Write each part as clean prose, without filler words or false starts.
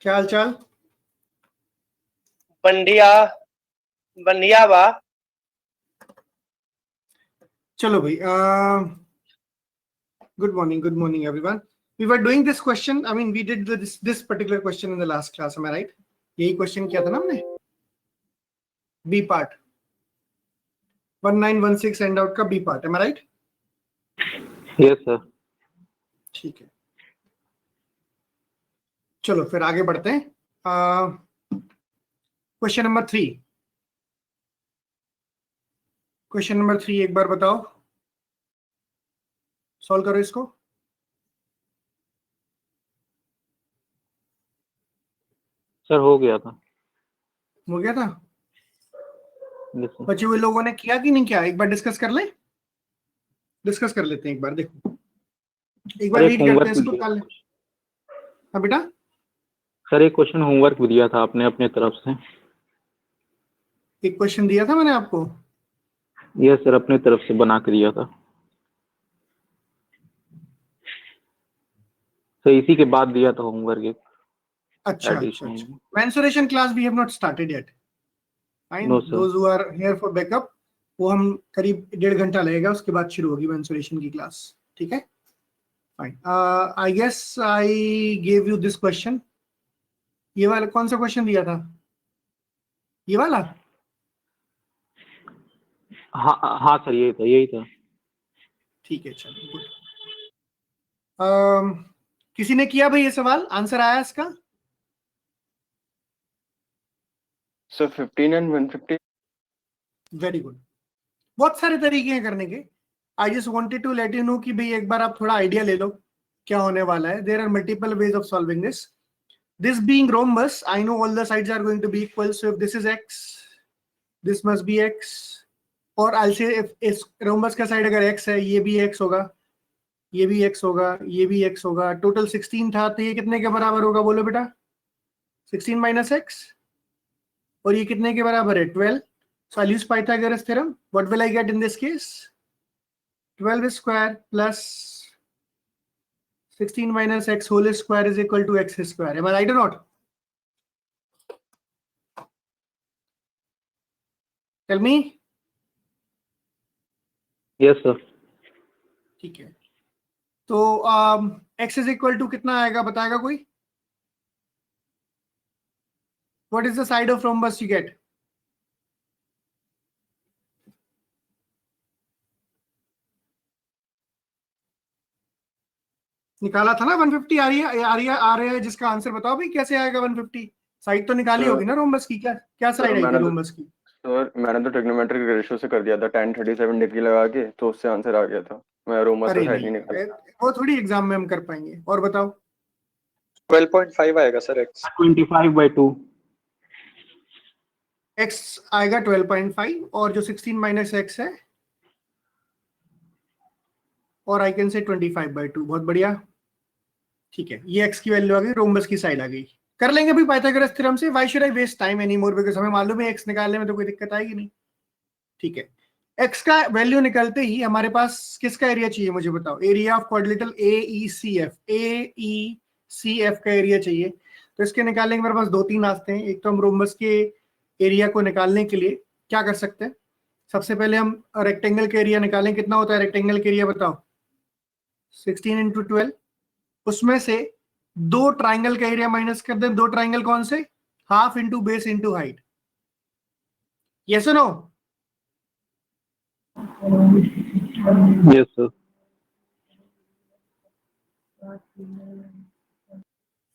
क्या हाल चाल? बढ़िया बढ़िया बा। चलो भाई, good morning everyone. We were doing this question, I mean we did this particular question in the last class, am I right? यही क्वेश्चन किया था ना हमने, बी पार्ट 1916 एंड आउट का B part, am I right? Yes sir. ठीक है, चलो फिर आगे बढ़ते हैं। क्वेश्चन नंबर 3, क्वेश्चन नंबर 3 एक बार बताओ, सॉल्व करो इसको। सर हो गया था। हो गया था? Yes sir. बचे हुए लोगों ने किया कि नहीं किया, एक बार डिस्कस कर लें, डिस्कस कर लेते हैं एक बार। देखो एक बार सर, रीड एक करते हैं होमवर्क इसको। दिया। कल हाँ बेटा, सर एक क्वेश्चन होमवर्क भी दिया था आपने अपने तरफ से। एक क्वेश्चन दिया था मैंने आपको। यस सर, अपने तरफ से बना के दिया था। सर इसी के बाद दिया था होमवर्क एक। अच्छा अच्छा एडिशनल। अच्छा। Mensuration class we have not started yet. Fine, no sir. Those who are here for backup, वो हम करीब 1.5 घंटा लगेगा, उसके बाद शुरू होगी मेंसुरेशन की क्लास। ठीक है, fine. I guess I gave you this question. ये वाला कौन सा क्वेश्चन दिया था? ये वाला? हाँ सर, यही था। ठीक है, चलो गुड। किसी ने किया भाई ये सवाल? आंसर आया इसका? Sir 15 and 150। Very good. बहुत सारे तरीके हैं करने के। I just wanted to let you know कि भाई एक बार आप थोड़ा आइडिया ले लो क्या होने वाला है। There are multiple ways of solving this. This being rhombus, I know all the sides are going to be equal. So if this is x, this must be x. Or I'll say if इस rhombus का side अगर x है, ये भी x होगा, ये भी x होगा, ये भी x होगा। टोटल 16 था, तो ये कितने के बराबर होगा बोलो बेटा? 16 minus x। और ये कितने के बराबर है? 12। So I'll use Pythagoras theorem. What will I get in this case? 12 square plus 16 minus x whole square is equal to x square. Am I right or not? Tell me. Yes sir. ठीक है, तो x is equal to कितना आएगा बताएगा कोई? What is the side of rhombus you get? निकाला था ना 150। आ रही है जिसका आंसर बताओ भाई, कैसे आएगा 150? साइड तो निकाली होगी ना रोम्बस की। क्या क्या साइड आएगी रोम्बस की? सर मैंने तो ट्रिग्नोमेट्रिक रेशियो से कर दिया था, 1037 डिग्री लगा के, तो उससे आंसर आ गया था। मैं रोमस अरे का साइड नहीं नहीं, निकाला। वो थोड़ी एग्जाम में हम कर पाएंगे। और बताओ। 12.5 आएगा सर x। 25/2। x आएगा 12.5 और जो 16 माइनस x है, और आई कैन से 25/2। बहुत बढ़िया, ठीक है। ये x की वैल्यू आ गई, रोम्बस की साइड आ गई। कर लेंगे भाई पाइथागोरस थ्योरम से। Why should I waste time any more, because हमें मालूम है x निकालने में तो कोई दिक्कत आएगी नहीं। ठीक है, x का वैल्यू निकलते ही हमारे पास किसका एरिया चाहिए मुझे बताओ? Area of quadrilateral AECF। AECF का एरिया चाहिए। तो इसके निकालने के मेरे पास 2-3 रास्ते हैं। एक तो हम रोम्बस के एरिया को निकालने के लिए क्या कर सकते हैं, सबसे पहले हम रेक्टेंगल का एरिया निकालें। कितना होता है रेक्टेंगल का एरिया बताओ? 16 × 12। उसमें से 2 ट्राइंगल का एरिया माइनस कर दें। 2 ट्राइंगल कौन से? Half into base into height. Yes और नो? Yes sir.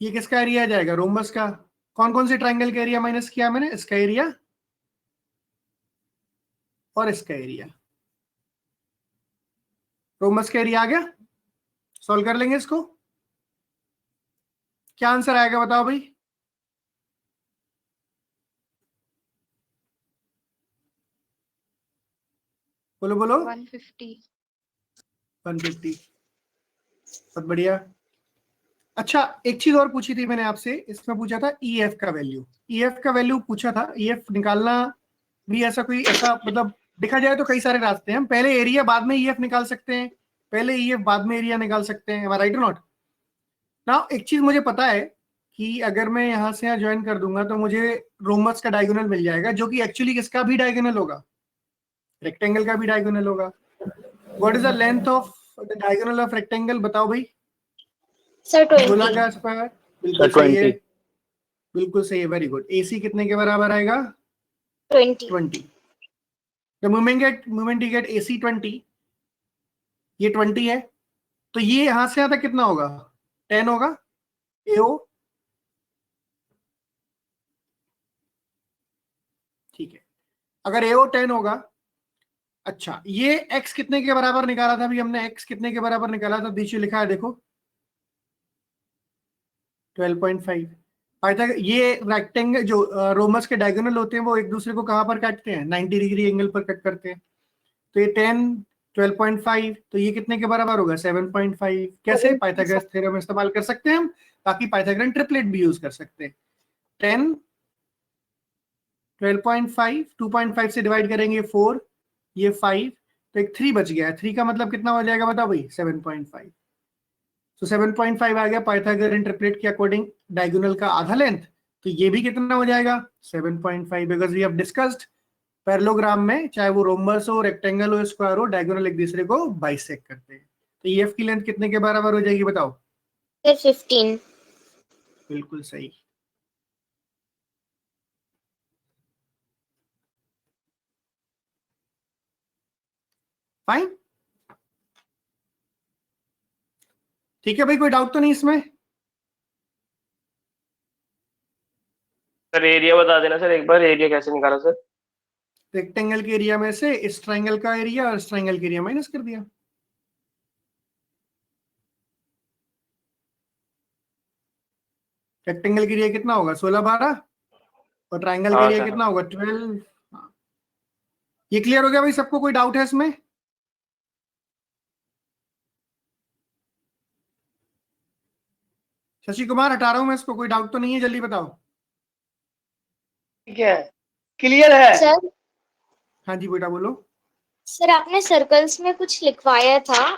ये किसका एरिया आ जाएगा? रोम्बस का। कौन कौन से ट्राइंगल का एरिया माइनस किया मैंने? इसका एरिया और इसका एरिया। रोम्बस का एरिया आ गया। सॉल्व कर लेंगे इसको। क्या आंसर आएगा बताओ भाई? बोलो बोलो। 150। 150। बहुत बढ़िया। अच्छा, एक चीज और पूछी थी मैंने आपसे। इसमें पूछा था EF का वैल्यू। EF का वैल्यू पूछा था। EF निकालना भी ऐसा मतलब देखा जाए तो कई सारे रास्ते हैं। हम पहले एरिया बाद में EF निकाल सकते हैं, पहले EF बाद में एरिया निकाल सकते हैं। राइट और नॉट? ना एक चीज मुझे पता है कि अगर मैं यहां से यहाँ ज्वाइन कर दूंगा तो मुझे रोमबस का डायगोनल मिल जाएगा, जो कि एक्चुअली किसका भी डायगोनल होगा, रेक्टेंगल का भी डायगोनल होगा। What is the length of the diagonal of rectangle, बताओ भाई। सर 20। गोलाकार स्क्वायर, बिल्कुल Sir, सही है, 20। बिल्कुल सही है, वेरी गुड। AC कितने के बराबर आएगा? 20। 20। The moment you get AC 20, ये 20 है, तो ये यहां से यहां तक कितना होगा? 10 होगा। AO, ठीक है, अगर AO 10 होगा। अच्छा, ये x कितने के बराबर निकाला था अभी हमने? x कितने के बराबर निकाला था? नीचे लिखा है देखो, 12.5। ये रेक्टेंगल जो रोमस के डायगोनल होते हैं वो एक दूसरे को कहां पर काटते हैं? 90 डिग्री एंगल पर कट करते हैं। तो ये 10, 12.5, तो ये कितने के बराबर होगा? 7.5। कैसे? पाइथागोरस थ्योरम इस्तेमाल कर सकते हैं हम, बाकी पाइथागोरन ट्रिपलेट भी यूज कर सकते हैं। 10, 12.5, 2.5 से डिवाइड करेंगे 4, ये 5, तो एक 3 बच गया है। 3 का मतलब कितना हो जाएगा बताओ भाई? 7.5। तो 7.5 आ गया पाइथागोरन ट्रिपलेट के अकॉर्डिंग डायगोनल का आधा लेंथ। तो ये भी कितना हो जाएगा? 7.5, because we have discussed parallelogram में चाहे वो रोम्बस हो, रेक्टेंगल हो, स्क्वायर हो, डायगोनल एक दूसरे को बाइसेक्ट करते हैं। तो EF की लेंथ कितने के बराबर हो जाएगी बताओ? सर 15। बिल्कुल सही। फाइन, ठीक है भाई, कोई डाउट तो नहीं इसमें? सर एरिया बता देना सर एक बार, एरिया कैसे निकाला सर? रेक्टेंगल के एरिया में से इस ट्रायंगल का एरिया और इस ट्रायंगल के एरिया माइनस कर दिया। रेक्टेंगल के एरिया कितना होगा? 16, 12, और ट्रायंगल के हाँ एरिया सर। कितना होगा? 12। ये क्लियर हो गया भाई? सबको कोई डाउट है इसमें? शशि कुमार हटा रहा हूं मैं इसको, कोई डाउट तो नहीं है? जल्दी बताओ। ठीक है, क्लियर है। सर हाँ जी बेटा बोलो। सर आपने सर्कल्स में कुछ लिखवाया था,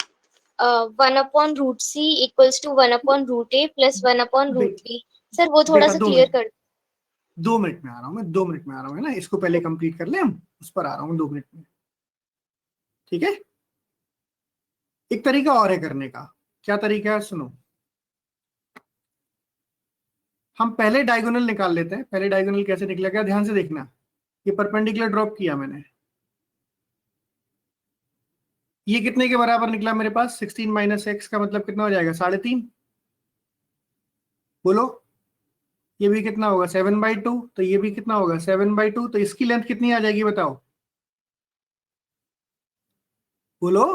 1/√C equals to 1/√A plus 1/√B। Sir वो थोड़ा बेटा सा 2 क्लियर मिनट, कर। 2 मिनट में आ रहा हूँ मैं, 2 मिनट में आ रहा हूँ, है ना, इसको पहले कंप्लीट कर ले, हम उस पर आ रहा हूँ 2 मिनट में, ठीक है। एक तरीका और है करने का। क्या तरीका है? सुनो, हम पहले डायगोनल निकाल लेते हैं। पहले डायगोनल कैसे निकलेगा ध्यान से देखना। ये परपेंडिकुलर ड्रॉप किया मैंने, ये कितने के बराबर निकला मेरे पास? 16 माइनस एक्स का मतलब कितना हो जाएगा? 3.5। बोलो, ये भी कितना होगा? 7/2। तो ये भी कितना होगा? 7/2। तो इसकी लेंथ कितनी आ जाएगी बताओ? बोलो,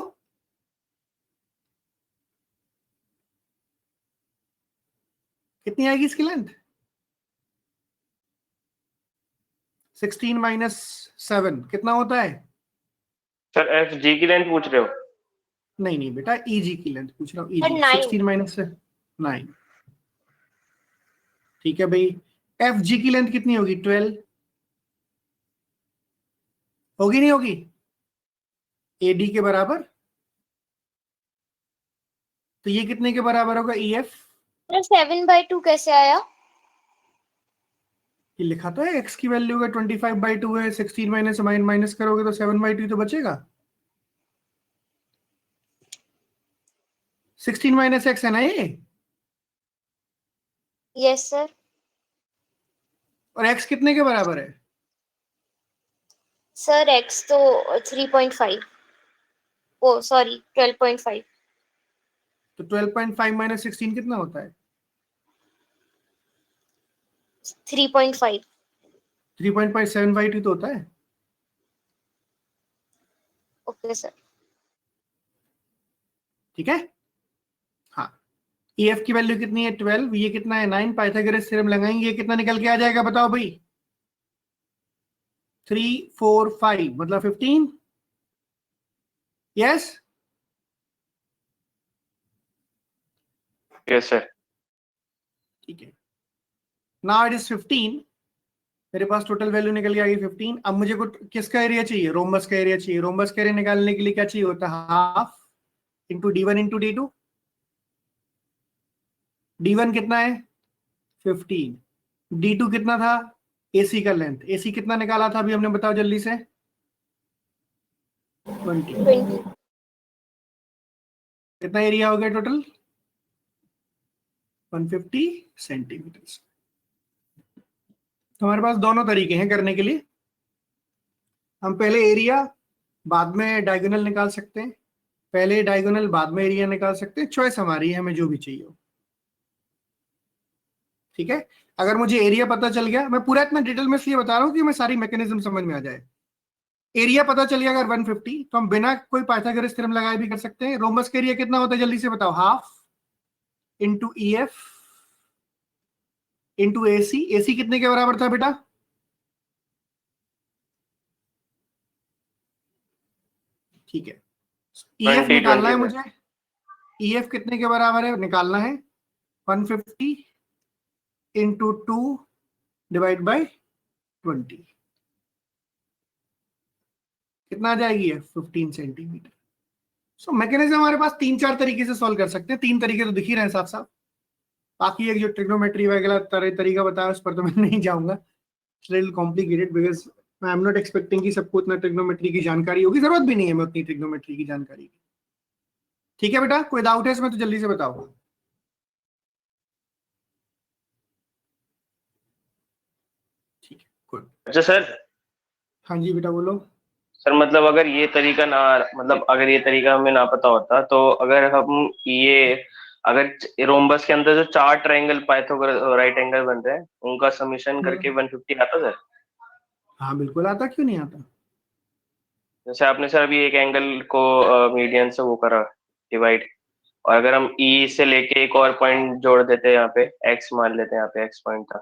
कितनी आएगी इसकी लेंथ? 16 माइनस 7 कितना होता है? सर एफ जी की लेंथ पूछ रहे हो? नहीं नहीं बेटा, EG की लेंथ पूछ रहा हूँ। EG 9। 16 माइनस 9, ठीक है भाई। FG की लेंथ कितनी होगी? 12 होगी, नहीं होगी? AD के बराबर, तो ये कितने के बराबर होगा? EF। सर 7/2 कैसे आया? ये लिखा तो है, x की वैल्यू का 25/2 है, 16 माइनस माइनस करोगे तो 7/2 तो बचेगा। 16 माइनस x है ना ये, यस सर। और x कितने के बराबर है? सर x तो 3.5, ओ सॉरी 12.5। तो 12.5 माइनस 16 कितना होता है? 3.5। 3.5, 7/2 तो होता है। Okay sir. ठीक है, हाँ। EF की वैल्यू कितनी है? 12। ये कितना है? 9। पाइथागोरस थ्योरम लगाएंगे, ये कितना निकल के आ जाएगा बताओ भाई? 3, 4, 5 मतलब 15। Yes, yes sir. ठीक है। Now it is 15। मेरे पास टोटल वैल्यू निकल के आ गई 15। अब मुझे कुछ किसका एरिया चाहिए? रोम्बस का एरिया चाहिए। रोम्बस का एरिया निकालने के लिए क्या चाहिए होता है? Half into D1 into D2। D1 कितना है? 15। D2 कितना था? AC का लेंथ, AC कितना निकाला था अभी हमने, बताओ जल्दी से। 20। 20। कितना एरिया हो गया टोटल? 150 सेंटीमीटर। तो हमारे पास दोनों तरीके हैं करने के लिए। हम पहले एरिया बाद में डायगोनल निकाल सकते हैं, पहले डायगोनल बाद में एरिया निकाल सकते हैं, चॉइस हमारी है, हमें जो भी चाहिए हो। ठीक है, अगर मुझे एरिया पता चल गया, मैं पूरा इतना डिटेल में इसलिए बता रहा हूं कि मैं सारी मैकेनिज्म समझ में आ जाए। एरिया पता चल गया अगर 150, तो हम बिना कोई पाइथागोरस थ्योरम लगाए भी कर सकते हैं। रोम्बस का एरिया कितना होता है जल्दी से बताओ? Half into EF into AC। AC कितने के बराबर था बेटा? ठीक है, EF 20, निकालना है 20 मुझे। EF कितने के बराबर है निकालना है? 150 इंटू 2 डिवाइड बाई 20। कितना आ जाएगी है? 15 सेंटीमीटर। सो मैकेनिज्म हमारे पास 3-4 तरीके से सॉल्व कर सकते हैं। 3 तरीके तो दिख ही रहे हैं साफ साफ। बाकी एक जो ट्रिग्नोमेट्री वगैरह तरीका बताया उस पर तो मैं नहीं जाऊंगा, little complicated, because I am not expecting कि सबको इतना ट्रिग्नोमेट्री की जानकारी होगी, जरूरत भी नहीं है मैं उतनी ट्रिग्नोमेट्री की जानकारी की। ठीक है बेटा, कोई डाउट है इसमें तो जल्दी से बताओ। ठीक है, गुड। अच्छा सर, हाँ जी बेटा बोलो। सर मतलब अगर ये तरीका ना, मतलब अगर ये तरीका हमें ना पता होता, तो अगर हम ये, अगर रोम्बस के अंदर जो 4 ट्रायंगल पाइथागोरस राइट एंगल बनते हैं उनका समीशन करके 150 आता सर? हाँ बिल्कुल आता, क्यों नहीं आता। जैसे आपने सर अभी एक एंगल को मीडियन से वो करा डिवाइड, और अगर हम ई से लेके एक और पॉइंट जोड़ देते हैं, यहाँ पे एक्स मान लेते हैं, यहाँ पे एक्स पॉइंट था,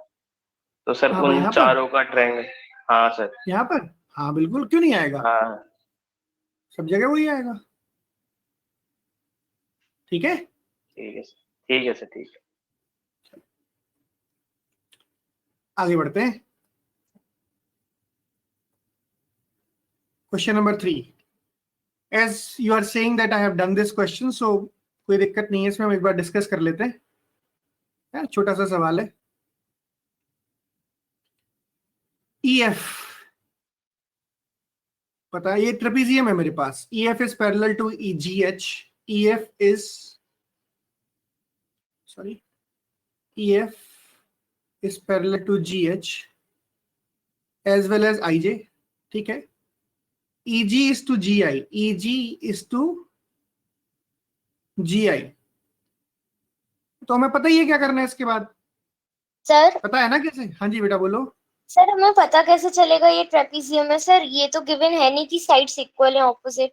तो सर हाँ भाई, उन यहाँ पर, चारों का ट्रायंगल। हाँ सर। यहाँ पर, हाँ बिल्कुल, क्यों नहीं आएगा, हाँ सब जगह वही आएगा। ठीक है, ठीक है सर, ठीक है सर, ठीक है। आगे बढ़ते हैं। Question number 3। As you are saying that I have done this question, so कोई दिक्कत नहीं है इसमें, हम एक बार डिस्कस कर लेते हैं। यार छोटा सा सवाल है। EF पता है, ये ट्रेपेजियम है मेरे पास। EF is parallel to GH। EF is, sorry, EF is parallel to GH as well as IJ। ठीक है, EG is to GI, EG is to GI। तो हमें पता ही है क्या करना है इसके बाद, सर पता है ना कैसे। हाँ जी बेटा बोलो। सर हमें पता कैसे चलेगा ये ट्रेपेजियम है? सर ये तो गिवन है नहीं कि साइड्स इक्वल है, ऑपोजिट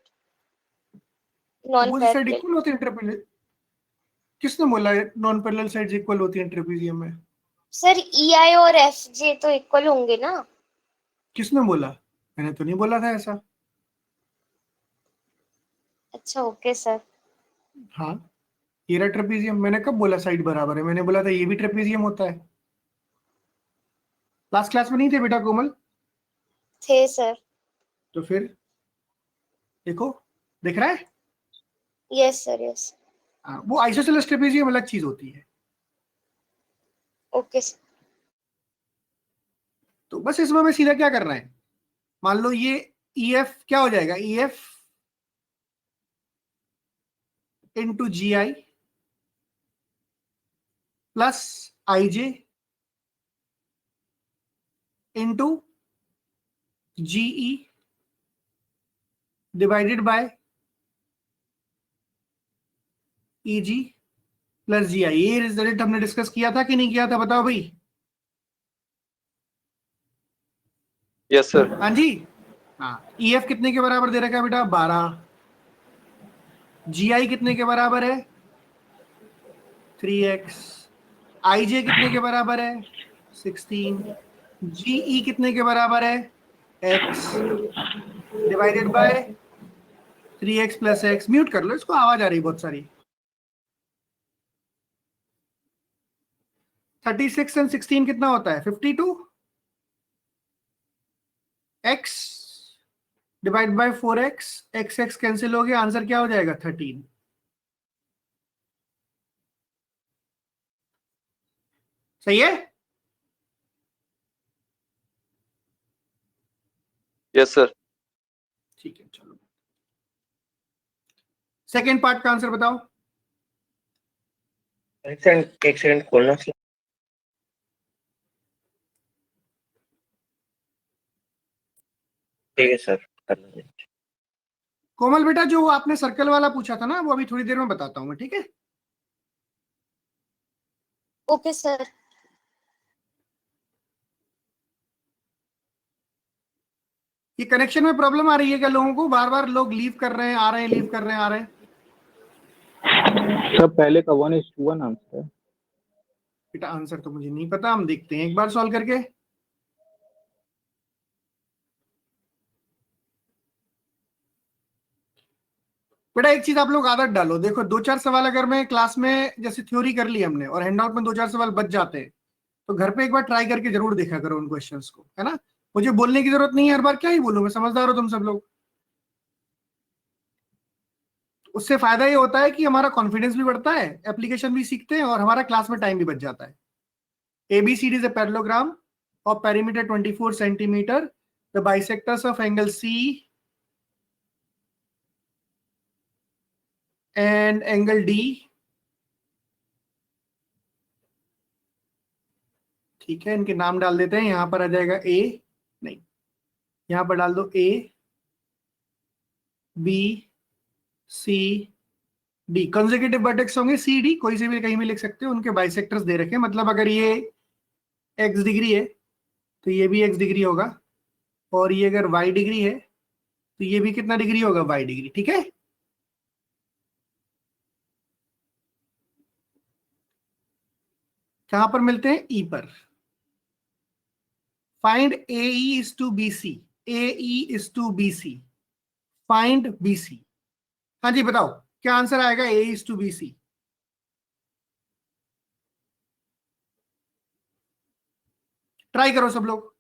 नॉन वो साइड पैरेलल। इक्वल होती है ट्रेपेजियम, किसने बोला है नॉन पैरेलल साइड्स इक्वल होती हैं ट्रेपेजियम में? सर EI और FJ तो इक्वल होंगे ना? किसने बोला? मैंने तो नहीं बोला था ऐसा। अच्छा ओके सर। हाँ, ये रहा ट्रेपेजियम। मैंने कब बोला साइड बराबर है? मैंने बोला था ये भी ट्रेपेजियम होता है। लास्ट क्लास में नहीं थे बेटा कोमल? थे सर। तो फिर देखो, दिख रहा है। Yes sir, yes. वो आइसोसेलेस ट्रेपेजियम अलग चीज होती है। Okay sir. तो बस इसमें हमें सीधा क्या करना है, मान लो ये EF क्या हो जाएगा, EF into GI plus IJ into GE divided by EG plus GI। ये रिजल्ट हमने डिस्कस किया था कि नहीं किया था, बताओ भाई। Yes sir. हाँ जी, हाँ। EF कितने के बराबर दे रखा है बेटा? 12। GI कितने के बराबर है? 3x। IJ कितने के बराबर है? 16। GE कितने के बराबर है? x divided by 3x plus x। Mute कर लो इसको, आवाज आ रही बहुत सारी। 36 एंड 16 कितना होता है? 52। x divide by 4x, x cancel हो गया, आंसर क्या हो जाएगा? 13। सही है? Yes sir. ठीक है, चलो सेकेंड पार्ट का आंसर बताओ। एक सेकंड खोलना। ठीक है सर, कर लीजिए। कोमल बेटा, जो आपने सर्कल वाला पूछा था ना, वो अभी थोड़ी देर में बताता हूं मैं, ठीक है? Okay sir. ये कनेक्शन में प्रॉब्लम आ रही है क्या लोगों को? बार बार लोग लीव कर रहे हैं, आ रहे हैं, लीव कर रहे हैं, आ रहे हैं। सर पहले का 1:1 आंसर है। बेटा आंसर तो मुझे नहीं पता, हम देखते हैं एक बार सॉल्व करके। बेटा एक चीज आप लोग आदत डालो, देखो 2-4 सवाल अगर मैं क्लास में जैसे थ्योरी कर ली हमने और हैंडआउट में 2-4 सवाल बच जाते हैं, तो घर पे एक बार ट्राई करके जरूर देखा करो उन क्वेश्चंस को, है ना? मुझे बोलने की जरूरत नहीं है हर बार, क्या ही बोलूं मैं, समझदार हो तुम सब लोग। उससे फायदा ये होता है कि हमारा कॉन्फिडेंस भी बढ़ता है, एप्लीकेशन भी सीखते हैं और हमारा क्लास में टाइम भी बच जाता है। ABCD is a parallelogram of perimeter 24 centimeter. The bisectors of angle C and angle D. ठीक है, इनके नाम डाल देते हैं। यहां पर आ जाएगा A, नहीं, यहां पर डाल दो A, B, C, D। Consecutive vertex होंगे C D, कोई से भी कहीं भी लिख सकते हो। उनके बाइसेक्टर्स दे रखे हैं, मतलब अगर ये x डिग्री है तो ये भी x डिग्री होगा, और ये अगर y डिग्री है तो ये भी कितना डिग्री होगा? y degree. ठीक है, कहां पर मिलते हैं? E पर। Find AE is to BC, AE is to BC, find BC। हाँ जी बताओ क्या आंसर आएगा AE is to BC? Try करो सब लोग।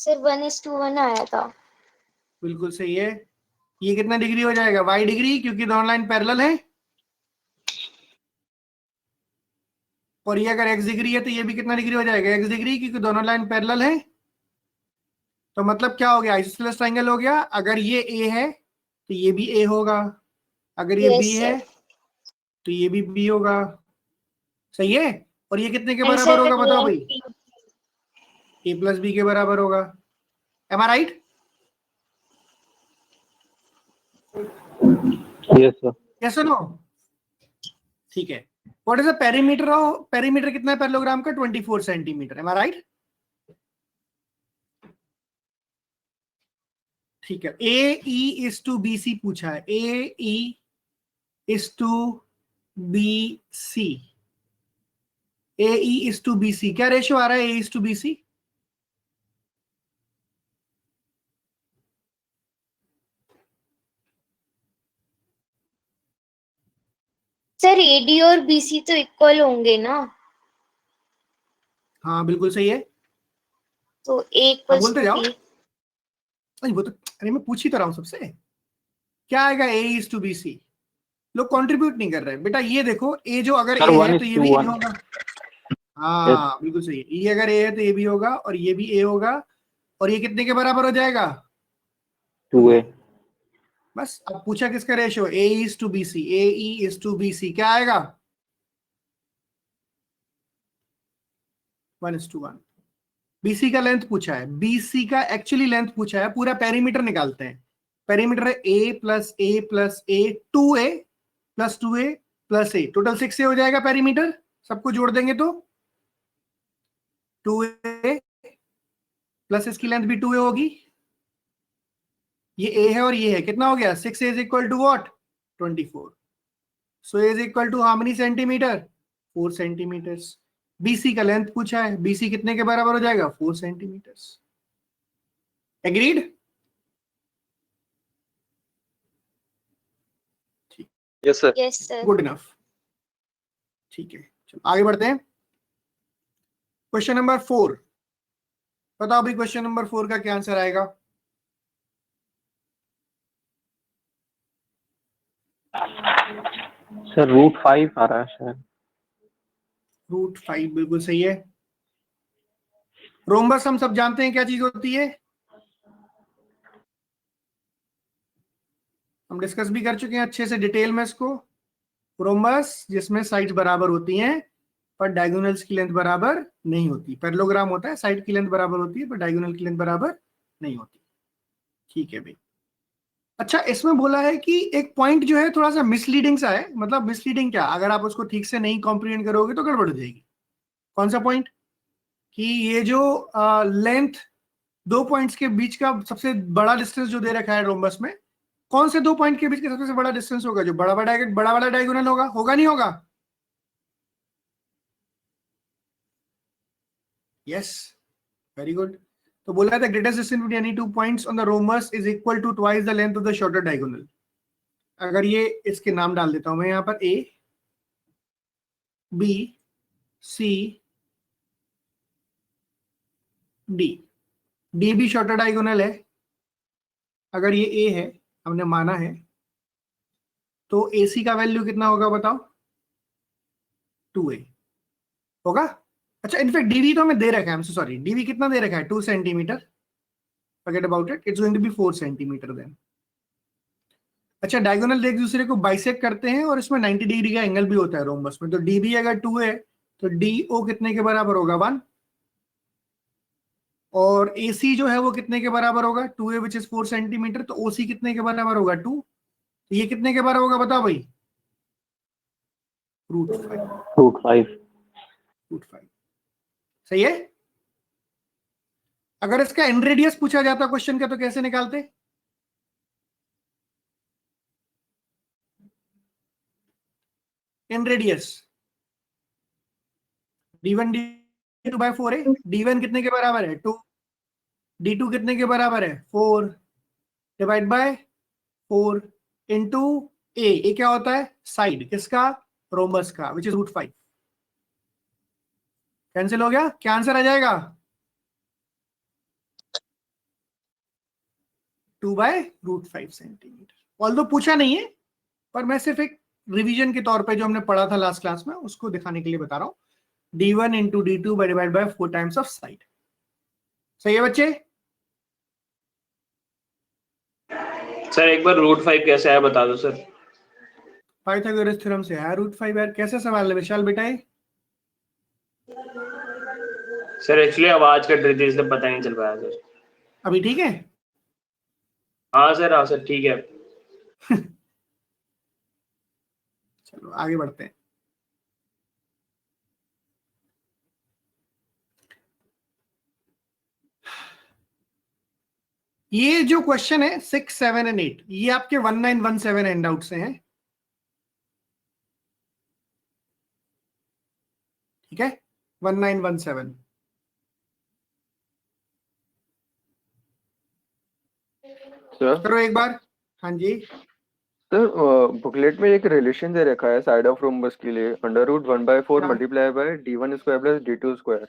सर 1:1 आया था। बिल्कुल सही है। ये कितना डिग्री हो जाएगा? y डिग्री, क्योंकि दोनों लाइन पैरेलल है। और ये अगर x डिग्री है तो ये भी कितना डिग्री हो जाएगा? x डिग्री, क्योंकि दोनों लाइन पैरेलल है। तो मतलब क्या हो गया? आइसोसेलेस ट्रायंगल हो गया। अगर ये a है तो ये भी a होगा, अगर ये b यस है सर। तो ये भी b होगा। सही है। और ये कितने के एंड बराबर सर होगा बताओ भाई? लेंथ a प्लस b के बराबर होगा। एम आई राइट? Yes sir. यस और नो? ठीक है। What is the perimeter of, perimeter कितना है पैरेललोग्राम का? 24 सेंटीमीटर। एम आई राइट? ठीक है। AE इज टू BC पूछा है। AE is to BC, AE is to BC क्या रेशियो आ रहा है? A is to BC sir AD और BC तो इक्वल होंगे ना, हाँ बिल्कुल सही है। तो A अब इक्वल्स बोलते टू जाओ। B। नहीं वो तो, अरे मैं पूछ ही तो रहा हूं सबसे, क्या आएगा? A is to BC। लोग कंट्रीब्यूट नहीं कर रहे बेटा। ये देखो A जो अगर सर A है तो ये भी A 1:1। होगा। हाँ बिल्कुल सही है। ये अगर A है तो ये भी होगा, और ये भी A होगा, और ये कितने के बराबर हो जाएगा? 2A। बस। अब पूछा किसका ratio? A is to BC, AE is to BC क्या आएगा? 1:1। BC का लेंथ पूछा है, BC का एक्चुअली लेंथ पूछा है, पूरा पेरीमीटर निकालते हैं। पेरीमीटर है A plus A plus A, 2A plus 2A plus A, total 6A हो जाएगा पेरीमीटर। सबको जोड़ देंगे तो 2A प्लस इसकी लेंथ भी 2A होगी, ये a है और ये है, कितना हो गया 6a is equal to what 24. So a is equal to how many centimetre 4 centimetres. BC का लेंथ पूछा है, BC कितने के बराबर हो जाएगा 4 centimetres. Agreed? Yes sir. Yes, sir. Good enough. ठीक है, चलो आगे बढ़ते हैं. Question number 4. बताओ भाई क्वेश्चन नंबर 4 का क्या आंसर आएगा? सर √5 आ रहा है शायद. √5 बिल्कुल सही है. रोम्बस हम सब जानते हैं क्या चीज होती है, हम डिस्कस भी कर चुके हैं अच्छे से डिटेल में इसको. रोम्बस जिसमें साइड्स बराबर होती हैं पर डायगोनल्स की लेंथ बराबर नहीं होती. पैरेललोग्राम होता है, साइड की लेंथ बराबर होती है पर डायगोनल की लेंथ बराबर नहीं होती. ठीक है भाई. अच्छा, इसमें बोला है कि एक पॉइंट जो है थोड़ा सा मिसलीडिंग सा है. मतलब मिसलीडिंग क्या, अगर आप उसको ठीक से नहीं कॉम्प्रिहेंड करोगे तो गड़बड़ हो जाएगी. कौन सा पॉइंट? कि ये जो लेंथ दो पॉइंट्स के बीच का सबसे बड़ा डिस्टेंस जो दे रखा है रोम्बस में, कौन से दो पॉइंट के बीच का सबसे बड़ा डिस्टेंस होगा? जो बड़ा वाला डायगोनल होगा. होगा नहीं होगा? Yes, very good. तो बोला है the greatest distance between any two points on the rhombus is equal to twice the length of the shorter diagonal. अगर ये इसके नाम डाल देता हूं मैं यहां पर, A B C D. D भी शॉर्टर डायगोनल है. अगर ये A है, हमने माना है, तो AC का वैल्यू कितना होगा बताओ? 2A होगा. अच्छा, इनफैक्ट DV तो हमें दे रखा है, आई एम सॉरी, DV कितना दे रखा है 2 centimetre. Forget about it, it's going to be 4 centimetre then. अच्छा, डायगोनल एक दूसरे को बाइसेक्ट करते हैं और इसमें 90 डिग्री का एंगल भी होता है रोम्बस में. तो DB अगर 2 है तो DO कितने के बराबर होगा 1. और AC जो है वो कितने के बराबर होगा 2A विच इज 4 सेंटीमीटर. तो OC कितने के बराबर होगा 2. तो ये कितने के बराबर होगा बताओ भाई? √5. √5. सही है. अगर इसका एंड रेडियस पूछा जाता क्वेश्चन का तो कैसे निकालते? And radius D1 D2 by 4 है. D1 कितने के बराबर है 2. D2 कितने के बराबर है 4 डिवाइड बाय 4 इंटू ए क्या होता है साइड किसका? रोम्बस का, विच इज √5. कैंसिल हो गया. क्या आंसर आ जाएगा? 2/√5 सेंटीमीटर. ऑल्दो पूछा नहीं है, पर मैं सिर्फ एक रिवीजन के तौर पे जो हमने पढ़ा था लास्ट क्लास में उसको दिखाने के लिए बता रहा हूं. D1 into D2 divide by 4 times of side. सही है बच्चे? सर एक बार √5 कैसे आया बता दो सर. पाइथागोरस थ्योरम से आया √5 यार. कैसा सवाल है विशाल बेटा? सर एक्चुअली आवाज कट रही थी इसलिए पता नहीं चल पाया सर. अभी ठीक है? हाँ सर ठीक है. चलो आगे बढ़ते हैं. ये जो क्वेश्चन है 6, 7 एंड 8 ये आपके 1917 हैंड आउट से हैं. ठीक है, 1917. सर करो एक बार. हाँ जी. सर बुकलेट में एक रिलेशन दे रखा है साइड ऑफ रोम्बस के लिए √1/4 हाँ. Multiply by D1 square plus D2 square.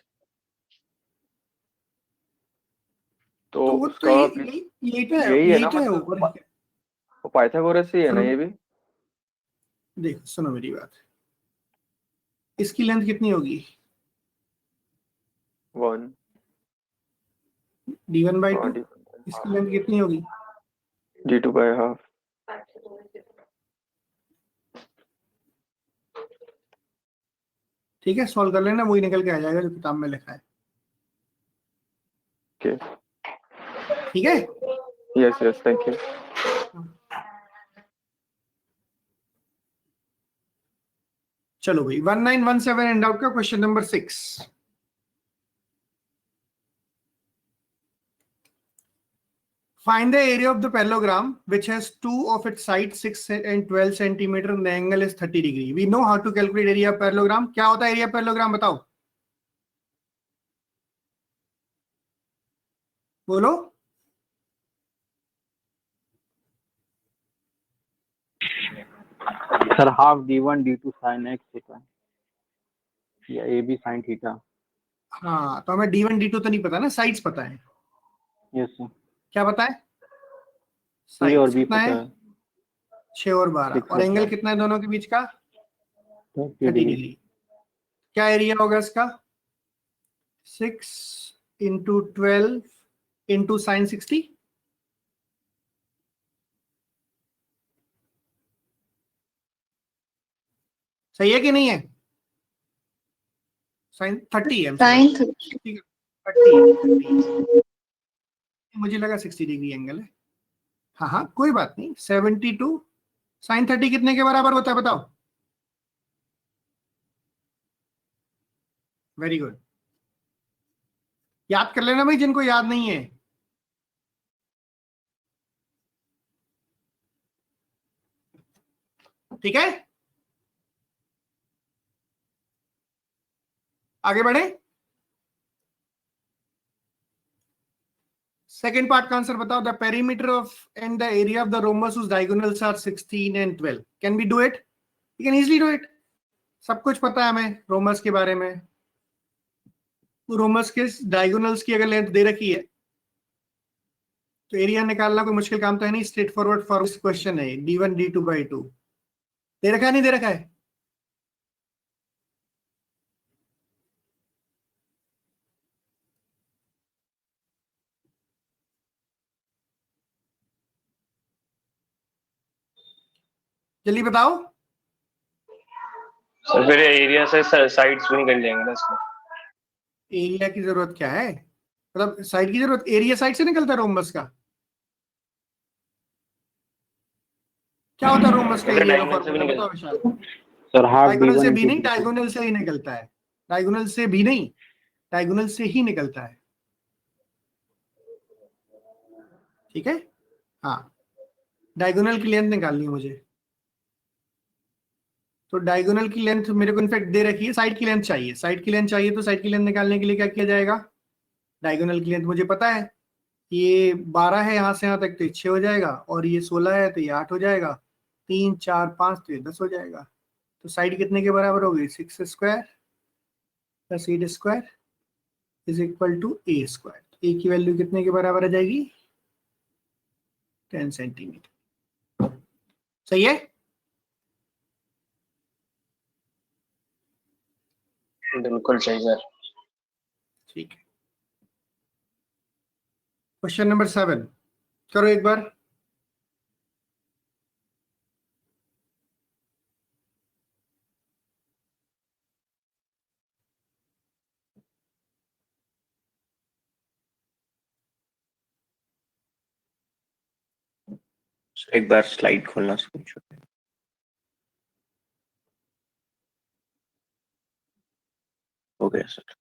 तो तो वो तो उसका यही तो है, यही है यही ना तो है मतलब ऊपर. वो पाइथागोरस ही है ना ये भी. देखो सुनो मेरी बात. इसकी लेंथ कितनी होगी 1. D1/2. इसकी लेंथ कितनी होगी D2/2. ठीक है, सॉल्व कर लेना, वही निकल के आ जाएगा जो किताब में लिखा है. ओके. ठीक है. Yes thank you. चलो भाई 1917 एंड आउट का question number 6. Find the area of the parallelogram which has two of its sides 6 and 12 centimeter and the angle is 30 degree. We know how to calculate area of parallelogram. क्या होता है area of parallelogram बताओ, बोलो. Sir half d1 d2 sin x theta या A B sin theta. हाँ, तो हमें d1 d2 तो नहीं पता ना, साइड्स पता है. Yes sir. क्या पता है? ए और साइड्स बी कितना पता है? है. 6 और 12. 6 और और एंगल 12. कितना है दोनों के बीच का? 30 30 डिग्री. डिग्री. क्या एरिया होगा इसका? 6 इंटू 12 इंटू साइन 60. सही है कि नहीं है? साइन 30 है. Sin ठीक है, 30 मुझे लगा 60 डिग्री एंगल है. हाँ हाँ, कोई बात नहीं. 72 साइन 30 कितने के बराबर होता है बताओ? Very good. याद कर लेना भाई जिनको याद नहीं है. ठीक है, आगे बढ़े. सेकेंड पार्ट का आंसर बताओ. The perimeter of and the area of the rhombus whose diagonals are 16 and 12. Can we do it? You can easily do it. सब कुछ पता है हमें रोमस के बारे में. रोमस के डायगोनल्स की अगर लेंथ दे रखी है तो एरिया निकालना कोई मुश्किल काम तो है नहीं. Straight forward for this question है. d1 d2 by 2 दे रखा है, नहीं दे रखा है? जल्दी बताओ. सर फिर एरिया से साइड्स भी निकल जाएंगे ना इसमें. एरिया की जरूरत क्या है? मतलब साइड की जरूरत, एरिया साइड से निकलता है रोमबस का. क्या होता है रोमबस का मतलब एरिया का डायगोनल से भी फॉर्मूला निकल. बताओ विशाल. सर हाफ डायगोनल से d1 भी into नहीं, d2. डायगोनल से ही निकलता है. डायगोनल से भी नहीं, डायगोनल से ही निकलता है. ठीक है. हाँ, डायगोनल की लेंथ निकालनी है मुझे. तो डायगोनल की लेंथ मेरे को इनफैक्ट दे रखी है. साइड की लेंथ चाहिए. साइड की लेंथ चाहिए तो साइड की लेंथ निकालने के लिए क्या किया जाएगा? डायगोनल की लेंथ मुझे पता है. ये 12 है यहाँ से यहाँ तक तो ये 6 हो जाएगा, और ये 16 है तो ये 8 हो जाएगा. 3 4 5 तो ये 10 हो जाएगा. तो साइड कितने के बराबर होगी? 6 square plus 8 square is equal to a square. A की वैल्यू कितने के बराबर आ जाएगी? 10 सेंटीमीटर. सही है. बिल्कुल सही सर. ठीक है. क्वेश्चन नंबर 7 करो एक बार. एक बार स्लाइड खोलना स्क्रीनशॉट. हो गया सर.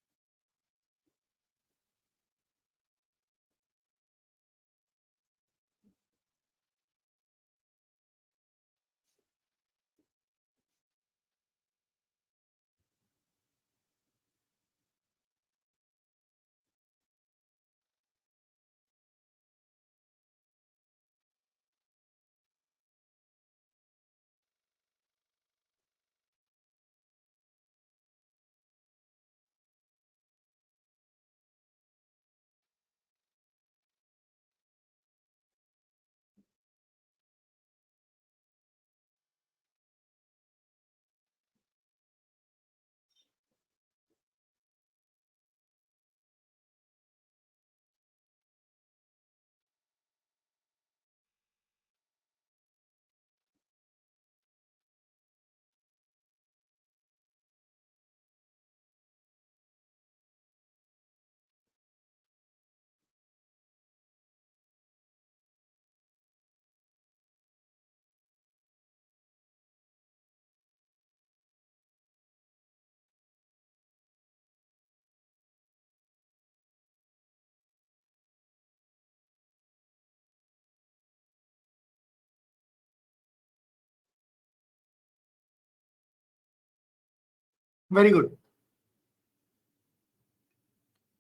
वेरी गुड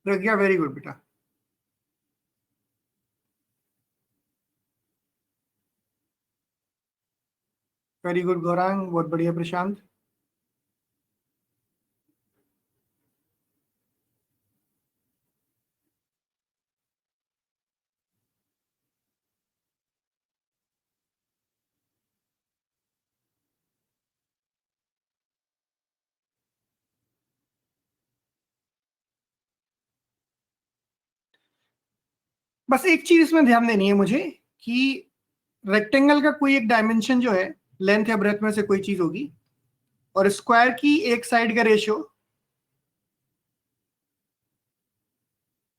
प्रज्ञा, वेरी गुड बेटा। वेरी गुड गौरांग, बहुत बढ़िया प्रशांत। बस एक चीज इसमें ध्यान देनी है मुझे कि रेक्टेंगल का कोई एक डायमेंशन जो है लेंथ या ब्रेथ में से कोई चीज होगी, और स्क्वायर की एक साइड का रेशियो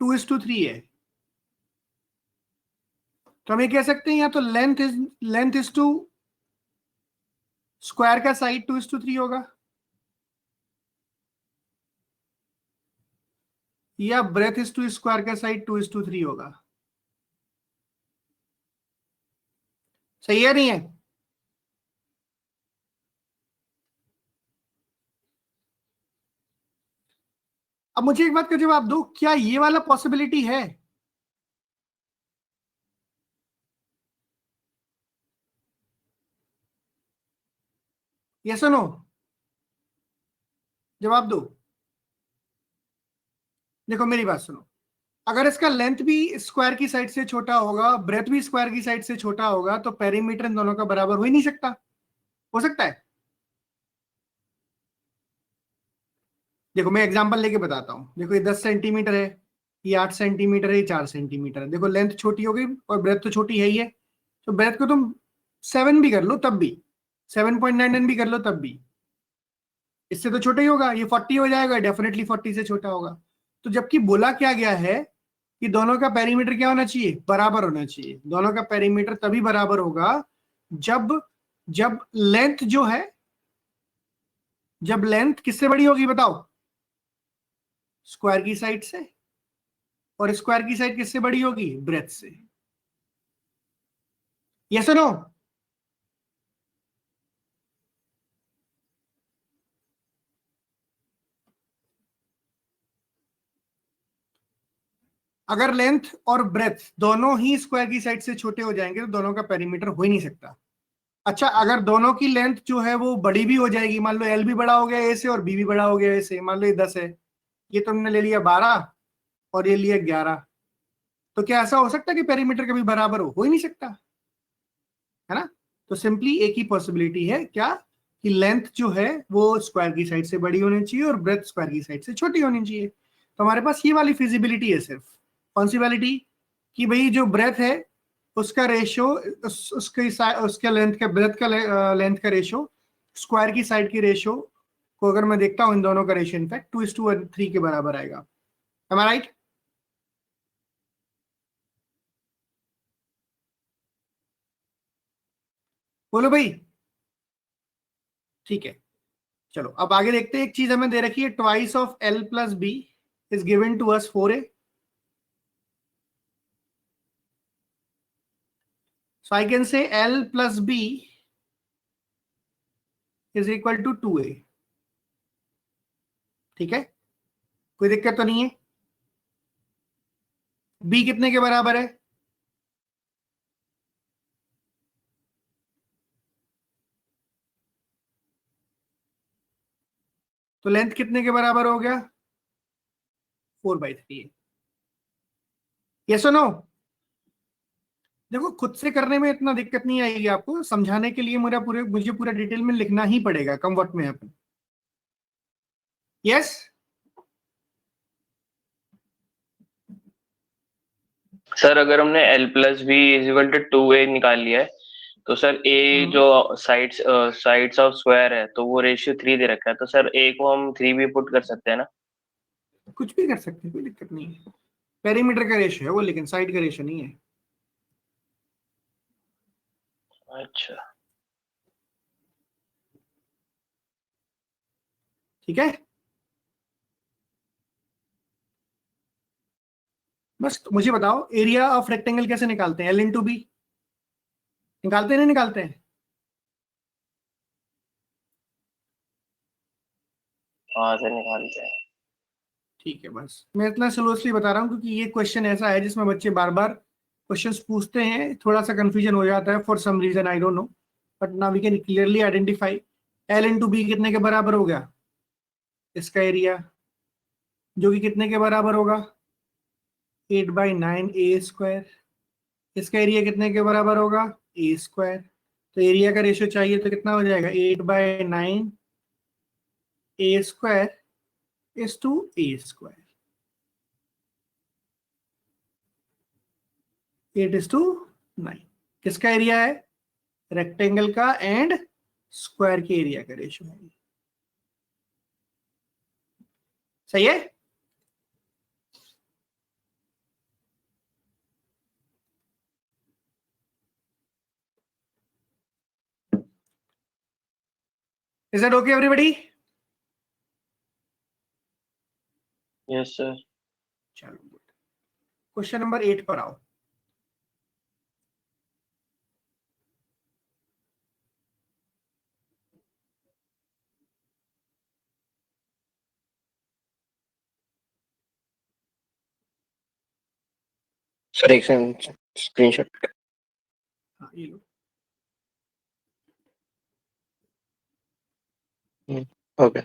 2:3 है। तो हम ये कह सकते हैं या तो लेंथ इज टू स्क्वायर का साइड 2:3 होगा, या ब्रेथ इज टू स्क्वायर का साइड 2:3 होगा। सही है नहीं है? अब मुझे एक बात का जवाब दो, क्या ये वाला पॉसिबिलिटी है? यस और नो? जवाब दो। देखो मेरी बात सुनो, अगर इसका लेंथ भी स्क्वायर की साइड से छोटा होगा, ब्रेथ भी स्क्वायर की साइड से छोटा होगा, तो पेरीमीटर इन दोनों का बराबर हो ही नहीं सकता। हो सकता है? देखो मैं एग्जांपल लेके बताता हूं। देखो ये 10 सेंटीमीटर है, ये 8 सेंटीमीटर है, ये 4 सेंटीमीटर है। देखो लेंथ छोटी हो गई और ब्रेथ तो छोटी है ही है, तो ब्रेथ को तुम 7 भी कर लो तब भी, 7.99 भी कर लो तब भी, इससे तो छोटा ही होगा। ये 40 हो जाएगा, डेफिनेटली 40 से छोटा होगा। तो जबकि बोला क्या गया है कि दोनों का पेरीमीटर क्या होना चाहिए? बराबर होना चाहिए। दोनों का पेरीमीटर तभी बराबर होगा जब जब लेंथ जो है, जब लेंथ किससे बड़ी होगी बताओ? स्क्वायर की साइड से। और स्क्वायर की साइड किससे बड़ी होगी? ब्रेथ से। यस और नो? अगर लेंथ और ब्रेथ दोनों ही स्क्वायर की साइड से छोटे हो जाएंगे तो दोनों का पेरीमीटर हो ही नहीं सकता। अच्छा, अगर दोनों की लेंथ जो है वो बड़ी भी हो जाएगी, मान लो एल भी बड़ा हो गया ए से और बी भी बड़ा हो गया ए से, मान लो ये 10 है, ये तुमने ले लिया 12 और ये लिया 11, तो क्या ऐसा हो सकता है कि पेरीमीटर कभी बराबर हो ही नहीं सकता, है ना? तो सिंपली एक ही पॉसिबिलिटी है, क्या? कि लेंथ जो है वो स्क्वायर की साइड से बड़ी होनी चाहिए और ब्रेथ स्क्वायर की साइड से छोटी होनी चाहिए। तो हमारे पास ये वाली फिजिबिलिटी है सिर्फ। कौन सी वालिटी? कि भाई जो ब्रेथ है उसका रेशियो, उसके लेंथ का, ब्रेथ का लेंथ का रेशियो स्क्वायर की साइड की रेशियो को अगर मैं देखता हूं, इन दोनों का रेशियो इनफैक्ट 2:3 के बराबर आएगा। एम आई राइट? बोलो भाई। ठीक है, चलो अब आगे देखते हैं। एक चीज हमें दे रखी है, twice of L plus B is given to us 4a। So I can say L plus B is equal to 2a। ठीक है, कोई दिक्कत तो नहीं है? B कितने के बराबर है? तो लेंथ कितने के बराबर हो गया? 4/3 है। यस और नो? देखो खुद से करने में इतना दिक्कत नहीं आएगी आपको, समझाने के लिए मुझे पूरा डिटेल में लिखना ही पड़ेगा, कम वक्त में हैपन। यस? सर अगर हमने L plus B is equal to 2a निकाल लिया है, तो सर a जो साइड्स ऑफ स्क्वायर है तो वो रेशियो 3 दे रखा है, तो सर a को हम 3 भी पुट कर सकते हैं ना? कुछ भी कर सकते हैं, कोई दिक्कत नहीं है। पेरीमीटर का रेशियो है वो, लेकिन साइड का रेशियो नहीं है। अच्छा, ठीक है, बस मुझे बताओ एरिया ऑफ रेक्टेंगल कैसे निकालते हैं? L इंटू बी निकालते हैं, नहीं निकालते हैं? वहां से निकालते हैं। ठीक है, बस मैं इतना स्लोली बता रहा हूँ क्योंकि ये क्वेश्चन ऐसा है जिसमें बच्चे बार बार क्वेश्चंस पूछते हैं, थोड़ा सा कंफ्यूजन हो जाता है for some reason, I don't know, but now we can clearly identify L into B कितने के बराबर हो गया, इसका एरिया, जो कि कितने के बराबर होगा, 8/9 a²। इसका एरिया कितने के बराबर होगा, a²। तो एरिया का रेशियो चाहिए तो कितना हो जाएगा, 8/9 a² इज टू a²। 8:9 किसका एरिया है, रेक्टेंगल का एंड स्क्वायर के एरिया का रेशियो है। सही है। Is that okay everybody? Yes sir. चलो गुड। क्वेश्चन नंबर 8 पर आओ। सर एक सेकंड, स्क्रीनशॉट। हाँ ये लो। ओके।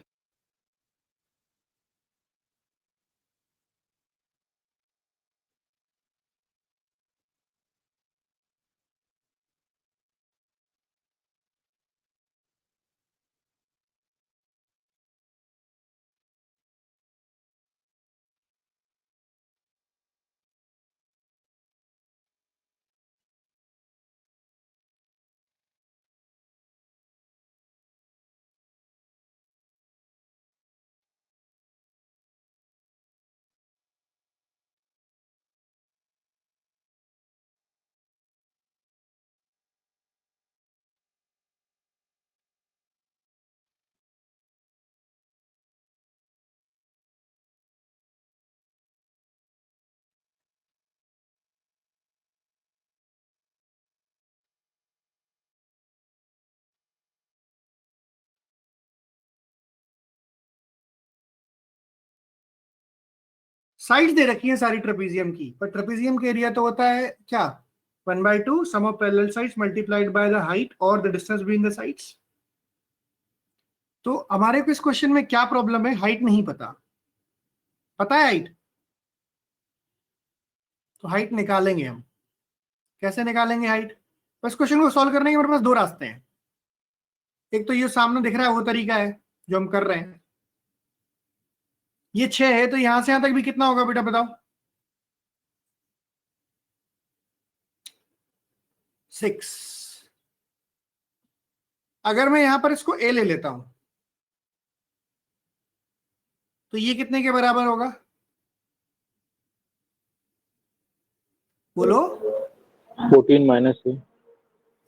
साइड्स दे रखी है सारी ट्रेपेजियम की, पर ट्रेपेजियम का एरिया तो होता है क्या, 1/2 sum of parallel sides multiplied by the height और the distance between the sides. तो हमारे को इस क्वेश्चन में क्या प्रॉब्लम है, हाइट नहीं पता, पता है हाइट, तो हाइट निकालेंगे हम। कैसे निकालेंगे हाइट? बस क्वेश्चन को सॉल्व करने के मेरे पास दो रास्ते हैं। एक तो ये सामने दिख रहा है वो तरीका है जो हम कर रहे हैं। ये 6 है तो यहां से यहां तक भी कितना होगा बेटा बताओ, 6। अगर मैं यहां पर इसको ए ले लेता हूं तो ये कितने के बराबर होगा, बोलो। 14 माइनस ए।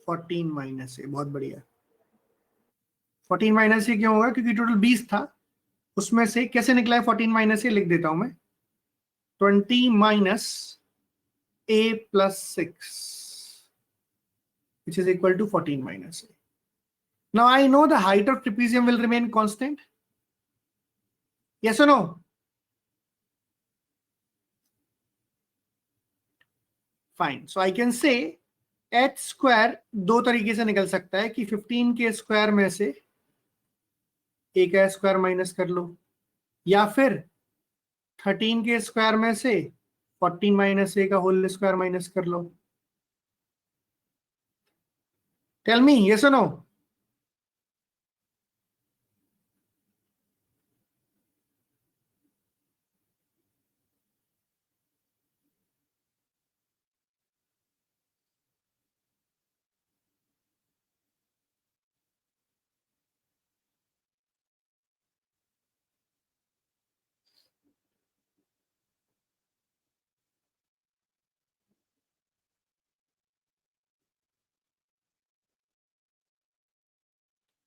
14 माइनस ए, बहुत बढ़िया। 14 माइनस ए क्यों होगा, क्योंकि टोटल 20 था, उसमें से कैसे निकला है 14 माइनस ए, लिख देता हूं मैं, 20 minus a plus 6 which is equal to 14 minus a. Now I know the height of trapezium will remain constant. Yes or no? Fine. So I can say h square दो तरीके से निकल सकता है कि 15 के स्क्वायर में से a का स्क्वायर माइनस कर लो, या फिर 13 के स्क्वायर में से 14 माइनस a का होल स्क्वायर माइनस कर लो। Tell me yes or no?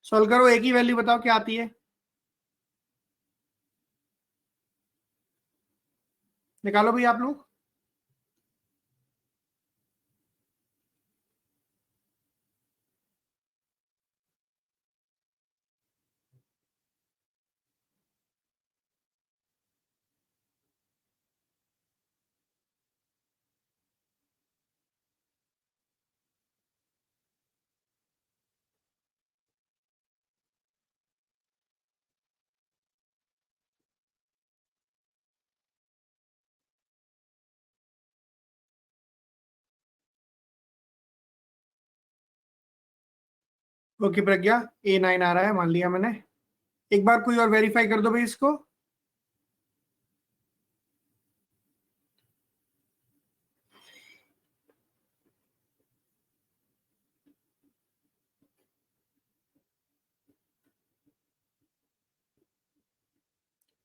Solve करो, एक ही वैल्यू बताओ क्या आती है, निकालो भाई आप लोग। ओके प्रज्ञा, A9 आ रहा है, मान लिया मैंने। एक बार कोई और वेरीफाई कर दो भाई इसको।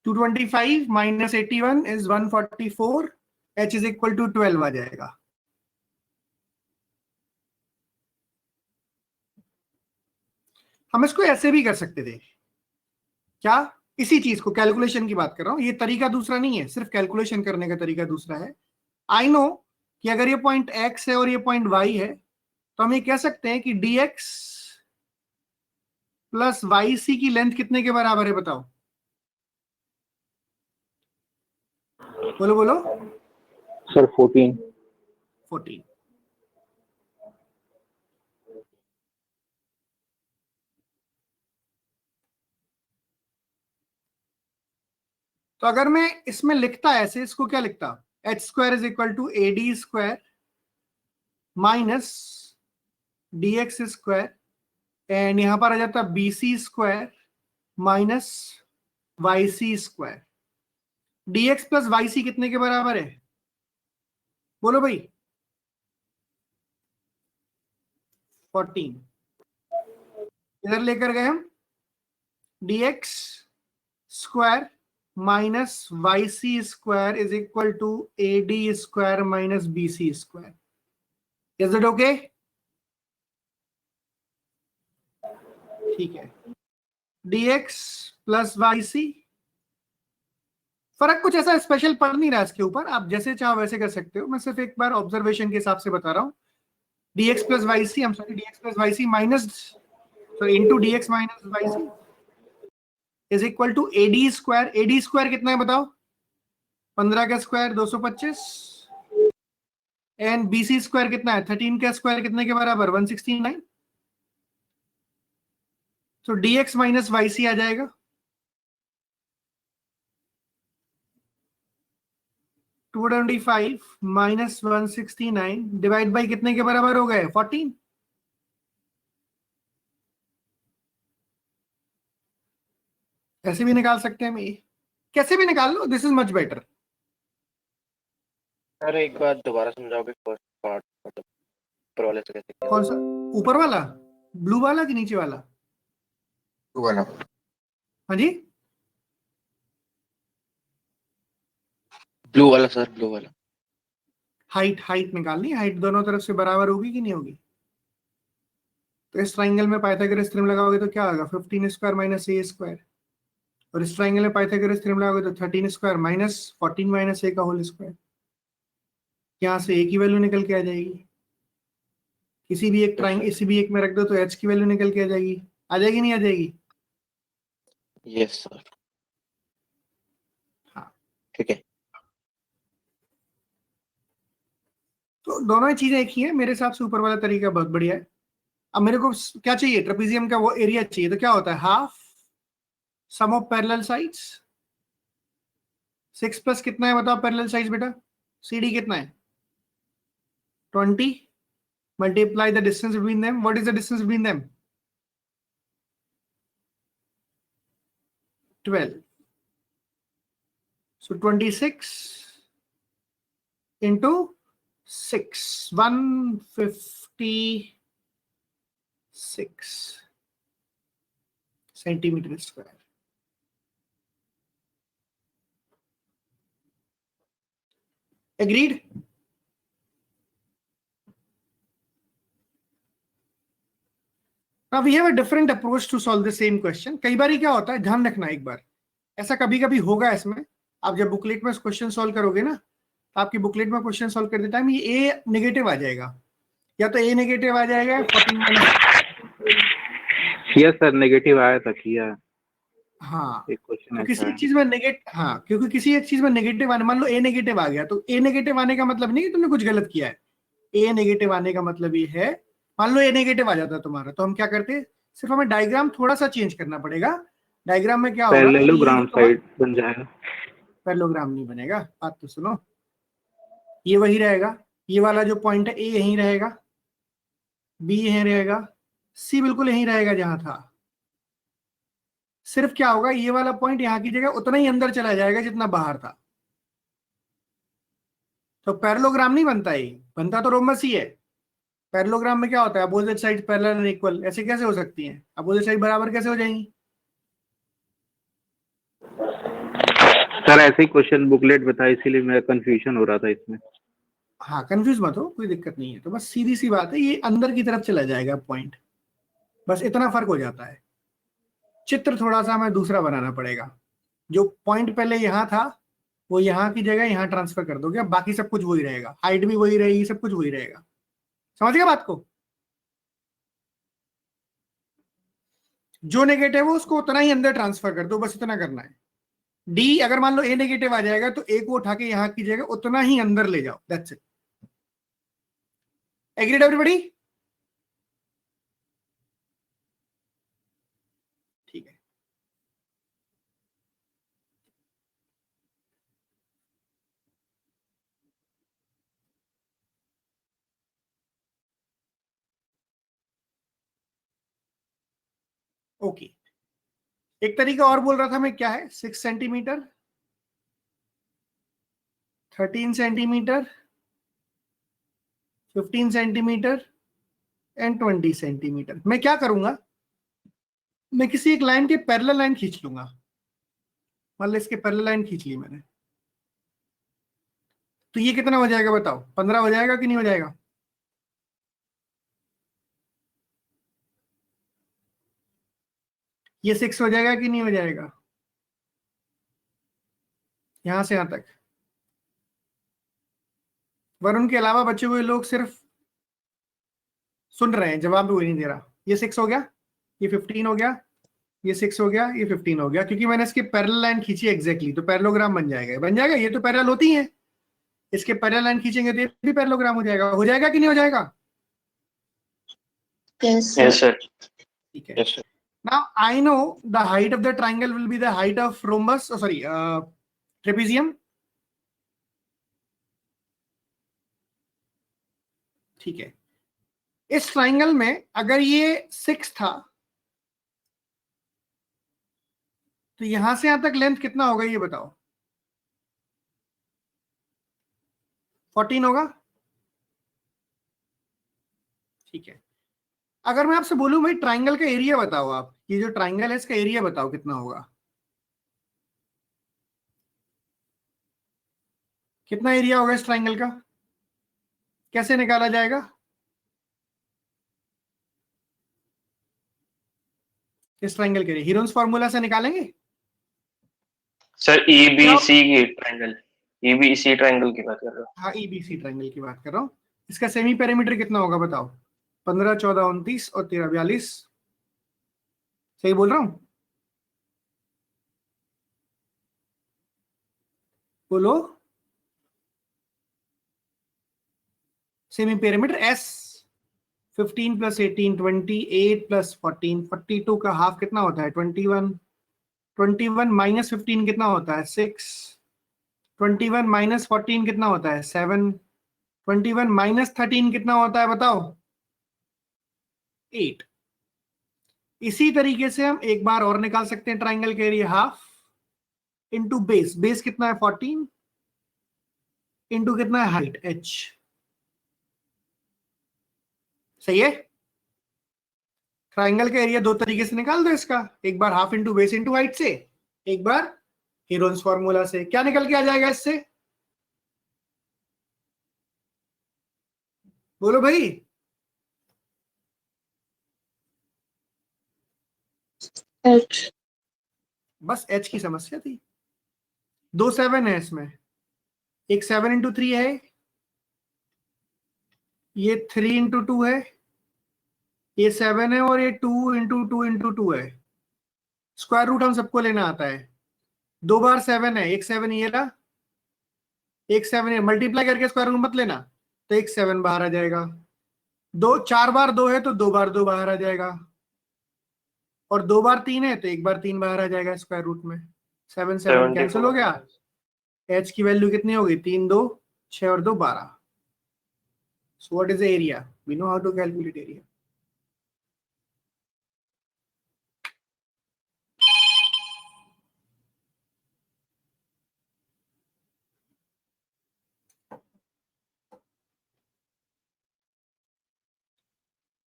-225 - 81 is 144, H is equal to 12 आ जाएगा। हम इसको ऐसे भी कर सकते थे क्या, इसी चीज को, कैलकुलेशन की बात कर रहा हूं, ये तरीका दूसरा नहीं है, सिर्फ कैलकुलेशन करने का तरीका दूसरा है। आई नो कि अगर ये पॉइंट x है और ये पॉइंट y है, तो हम ये कह सकते हैं कि dx प्लस yc की लेंथ कितने के बराबर है, बताओ, बोलो बोलो। सर 14। 14। तो अगर मैं इसमें लिखता ऐसे, इसको क्या लिखता, h² is equal to AD² minus dx², and यहां पर आ जाता BC² minus YC²। dx plus yc कितने के बराबर है, बोलो भाई, 14। इधर लेकर गए हम, dx² minus YC² is equal to AD² minus BC²। Is it okay? ठीक है, dx प्लस yc, फर्क कुछ ऐसा स्पेशल पड़ नहीं रहा इसके ऊपर, आप जैसे चाहो वैसे कर सकते हो, मैं सिर्फ एक बार ऑब्जर्वेशन के हिसाब से बता रहा हूं। dx plus yc, I'm sorry, dx plus yc minus, sorry, into dx minus yc is equal to AD²। AD² कितना है बताओ, 15 का स्क्वायर 225, एंड BC² कितना है, 13 का स्क्वायर कितने के बराबर, 169। तो dx माइनस yc आ जाएगा, 225 माइनस 169 डिवाइड बाई कितने के बराबर हो गए, 14। ऐसे भी निकाल सकते हैं हम, ये कैसे भी निकाल लो, this is much better. Sir एक बार दोबारा समझाओगे फर्स्ट पार्ट, मतलब ऊपर वाले से कैसे किया? कौन सा ऊपर वाला, ब्लू वाला कि नीचे वाला? वाला। हाँ जी, ब्लू वाला सर, ब्लू वाला। हाइट निकालनी, हाइट दोनों तरफ से बराबर होगी कि नहीं होगी? तो इस ट्राइंगल में पाइथागोरस थ्योरम लगाओगे तो क्या होगा, 15² माइनस a², और इस ट्राइंगल में पाइथागोरस थ्योरम लगाओगे तो 13² माइनस 14 माइनस a का होल स्क्वायर। यहाँ से a की वैल्यू निकल के आ जाएगी, किसी भी एक ट्राइंगल, इसी भी एक में रख दो तो h की वैल्यू निकल के आ जाएगी नहीं आ जाएगी? Yes sir. हाँ ठीक है। तो दोनों ही चीजें एक ही है मेरे हिसाब से, ऊपर वाला तरीका बहुत बढ़िया है। अब मेरे को क्या चाहिए, ट्रेपेजियम का वो एरिया चाहिए, तो क्या होता है, half sum of parallel sides. 6 plus कितना है बताओ पैरेलल साइड्स बेटा, CD कितना है, 20, multiply the distance between them, what is the distance between them, 12, so 26 into 6, 156 centimetre square. Agreed? Now we have a different approach to solve the same question. कई बार क्या होता है, ध्यान रखना एक बार, ऐसा कभी कभी होगा इसमें, आप जब बुकलेट में क्वेश्चन सॉल्व करोगे ना, तो आपकी बुकलेट में क्वेश्चन सॉल्व करते टाइम ये a नेगेटिव आ जाएगा, या तो a नेगेटिव आ जाएगा 14 यस सर, नेगेटिव आया था, किया है। हाँ, एक क्वेश्चन तो ऐसा किसी है। एक चीज में हाँ, क्योंकि किसी एक चीज में नेगेटिव आने, मान लो a नेगेटिव आ गया, तो a नेगेटिव आने का मतलब नहीं कि तुमने कुछ गलत किया है, a नेगेटिव आने का मतलब ये है, मान लो a नेगेटिव आ जाता है तुम्हारा, तो हम क्या करते, सिर्फ हमें डायग्राम थोड़ा सा चेंज करना पड़ेगा। डायग्राम में क्या होगा, पैरेललोग्राम साइड बन जाएगा। पैरेललोग्राम नहीं बनेगा, बात तो सुनो, ये वही रहेगा, ये वाला जो पॉइंट है a यहीं रहेगा, b यहीं रहेगा, सी बिल्कुल यहीं रहेगा जहां था, सिर्फ क्या होगा, ये वाला पॉइंट यहां की जगह उतना ही अंदर चला जाएगा जितना बाहर था। तो पैरेललोग्राम नहीं बनता, ये बनता तो रोम्बस ही है। पैरेललोग्राम में क्या होता है, opposite side parallel and equal, ऐसे कैसे हो सकती हैं, अपोजिट साइड बराबर कैसे हो जाएंगी? सर ऐसे ही क्वेश्चन बुकलेट बताया, इसीलिए मेरा कंफ्यूजन हो रहा था इसमें। हाँ कंफ्यूज मत हो, कोई दिक्कत नहीं है। तो बस सीधी सी बात है, ये अंदर की तरफ चला जाएगा पॉइंट, बस इतना फर्क हो जाता है। चित्र थोड़ा सा हमें दूसरा बनाना पड़ेगा, जो पॉइंट पहले यहाँ था वो यहाँ की जगह यहाँ ट्रांसफर कर दोगे, अब बाकी सब कुछ वही रहेगा, हाइट भी वही रहेगी, सब कुछ वही रहेगा। समझ गया बात को? जो नेगेटिव है उसको उतना ही अंदर ट्रांसफर कर दो, बस इतना करना है। डी अगर मान लो ए नेगेटिव आ जाएगा तो ए को उठा के यहां की जगह उतना ही अंदर ले जाओ, दैट्स इट। Agreed everybody? ठीक है। ओके, एक तरीका और बोल रहा था मैं, क्या है, 6 centimetre, 13 centimetre, 15 centimetre and 20 centimetre. मैं क्या करूंगा, मैं किसी एक लाइन के पैरेलल लाइन खींच लूंगा। मान लो इसके पैरेलल लाइन खींच ली मैंने, तो ये कितना हो जाएगा बताओ, 15 हो जाएगा कि नहीं हो जाएगा? ये 6 हो जाएगा कि नहीं हो जाएगा? यहां से यहां तक। वरुण के अलावा बचे हुए लोग सिर्फ सुन रहे हैं, जवाब भी कोई नहीं दे रहा। ये 6 हो गया, ये 15 हो गया, ये 6 हो गया, ये 15 हो गया, क्योंकि मैंने इसके पैरेलल लाइन खींची एग्जैक्टली, तो पैरेललोग्राम बन जाएगा, बन जाएगा। ये तो पैरेलल होती है, इसके पैरेलल लाइन खींचेंगे तो ये भी पैरेललोग्राम हो जाएगा कि नहीं हो जाएगा? Yes, yes sir. ठीक है। Yes, sir. Now I know the height of the triangle will be the height of rhombus, trapezium. ठीक है। इस ट्राइंगल में अगर ये 6 था तो यहां से यहां तक लेंथ कितना होगा ये बताओ? 14 होगा। ठीक है। अगर मैं आपसे बोलूं भाई ट्राइंगल का एरिया बताओ, आप ये जो ट्राइंगल है इसका एरिया बताओ कितना होगा? कितना एरिया होगा इस ट्राइंगल का? कैसे निकाला जाएगा? इस ट्राइंगल के लिए हीरोन्स फॉर्मूला से निकालेंगे। सर ईबीसी की ट्रायंगल, ईबीसी ट्रायंगल की बात कर रहे हो? हाँ ईबीसी ट्राइंगल की बात कर रहा हूँ। इसका सेमी पेरीमीटर कितना होगा बताओ? 15, 14, 29 और 13, 42। सही बोल रहा हूँ? बोलो। Semi perimeter S 15 plus 18 28 plus 14 42 का हाफ कितना होता है? 21। 21 माइनस 15 कितना होता है? 6। 21 माइनस 14 कितना होता है? 7। 21 माइनस 13 कितना होता है बताओ? 8। इसी तरीके से हम एक बार और निकाल सकते हैं ट्राइंगल के area, half into base. Base कितना है? 14 इंटू कितना है? Height h। सही है। ट्राइंगल का एरिया दो तरीके से निकाल दो इसका, एक बार half into base into height से, एक बार हीरोन्स फॉर्मूला से। क्या निकल के आ जाएगा इससे? बोलो भाई। H. बस h की समस्या थी। 2 7 है इसमें, एक 7 इंटू 3 है, ये 3 इंटू 2 है, ये 7 है और ये 2 इंटू 2 इंटू 2 है। स्क्वायर रूट हम सबको लेना आता है। 2 बार 7 है, एक 7 ये रहा, एक 7 है, मल्टीप्लाई करके स्क्वायर रूट मत लेना, तो एक 7 बाहर आ जाएगा। 4 बार 2 है तो 2 बार 2 बाहर आ जाएगा, और 2 बार 3 है तो 1 बार 3 बाहर आ जाएगा स्क्वायर रूट में। 7 7 कैंसिल हो गया। h की वैल्यू कितनी होगी? 3 2 6 और 2 12। So what is the area? We know how to calculate area.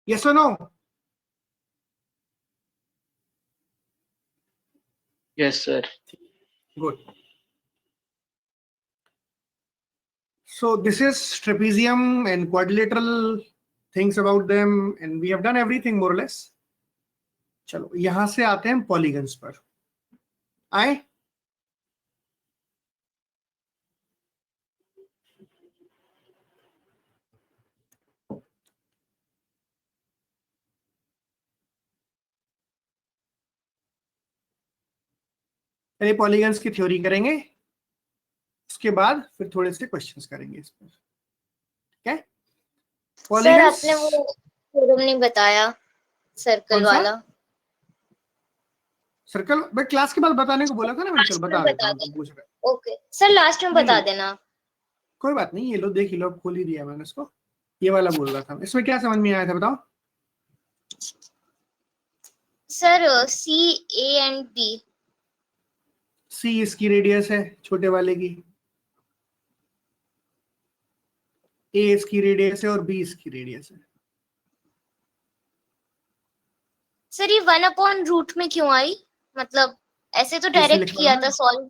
Yes और no? Yes sir. Good. So this is trapezium and quadrilateral things about them, and we have done everything more or less. चलो यहां से आते हैं polygons पर. आए? पहले polygons की थ्योरी करेंगे, उसके बाद फिर थोड़े से क्वेश्चंस करेंगे इस पर. ठीक है? सर पॉलीगन्स आपने वो थ्योरम नहीं बताया सर्कल कौन सा? वाला. सर्कल मैं क्लास के बाद बताने को बोला था ना मैंने. चल लास्ट में बता देता बता हूँ. तुम देना. पूछ रहे. ओके सर लास्ट में नहीं, बता नहीं. देना. कोई बात नहीं, ये लो देख लो, खोल ही दिया मैंने इसको. ये वाला बोल रहा था. इसमें क्या समझ में आया था बताओ? Sir C A and B. C इसकी रेडियस है छोटे वाले की, ए इसकी रेडियस है और बी इसकी रेडियस है. सर ये 1/रूट में क्यों आई? मतलब ऐसे तो ऐसे डायरेक्ट लिखा किया ना. था सॉल्व.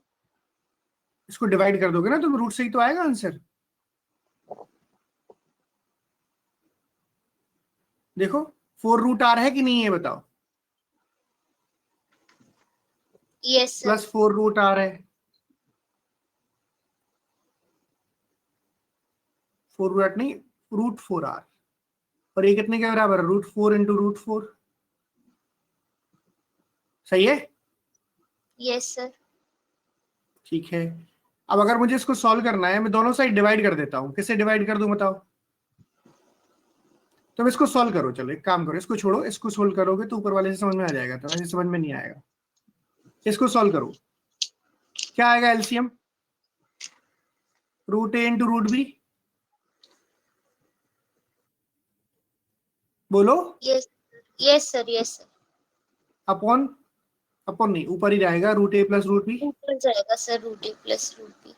इसको डिवाइड कर दोगे ना तो रूट से ही तो आएगा आंसर. देखो 4√r है कि नहीं है बताओ. Yes sir. प्लस 4√r है. 4√r नहीं, √4r. और ये कितने के बराबर है? √4 इंटू √4. सही है? Yes sir. ठीक है. अब अगर मुझे इसको सॉल्व करना है, मैं दोनों साइड डिवाइड कर देता हूं. किससे डिवाइड कर दूं बताओ? तो इसको सॉल्व करो. चलो एक काम करो, इसको छोड़ो. इसको सॉल्व करोगे तो ऊपर वाले से समझ में आ जाएगा, तो ऐसे समझ में नहीं आएगा. इसको सॉल्व करो. क्या आएगा एलसीएम? √a into √b. बोलो. Yes yes sir. Yes sir. Upon upon नहीं, ऊपर ही जाएगा. √a प्लस √b ऊपर जाएगा sir. √a plus √b.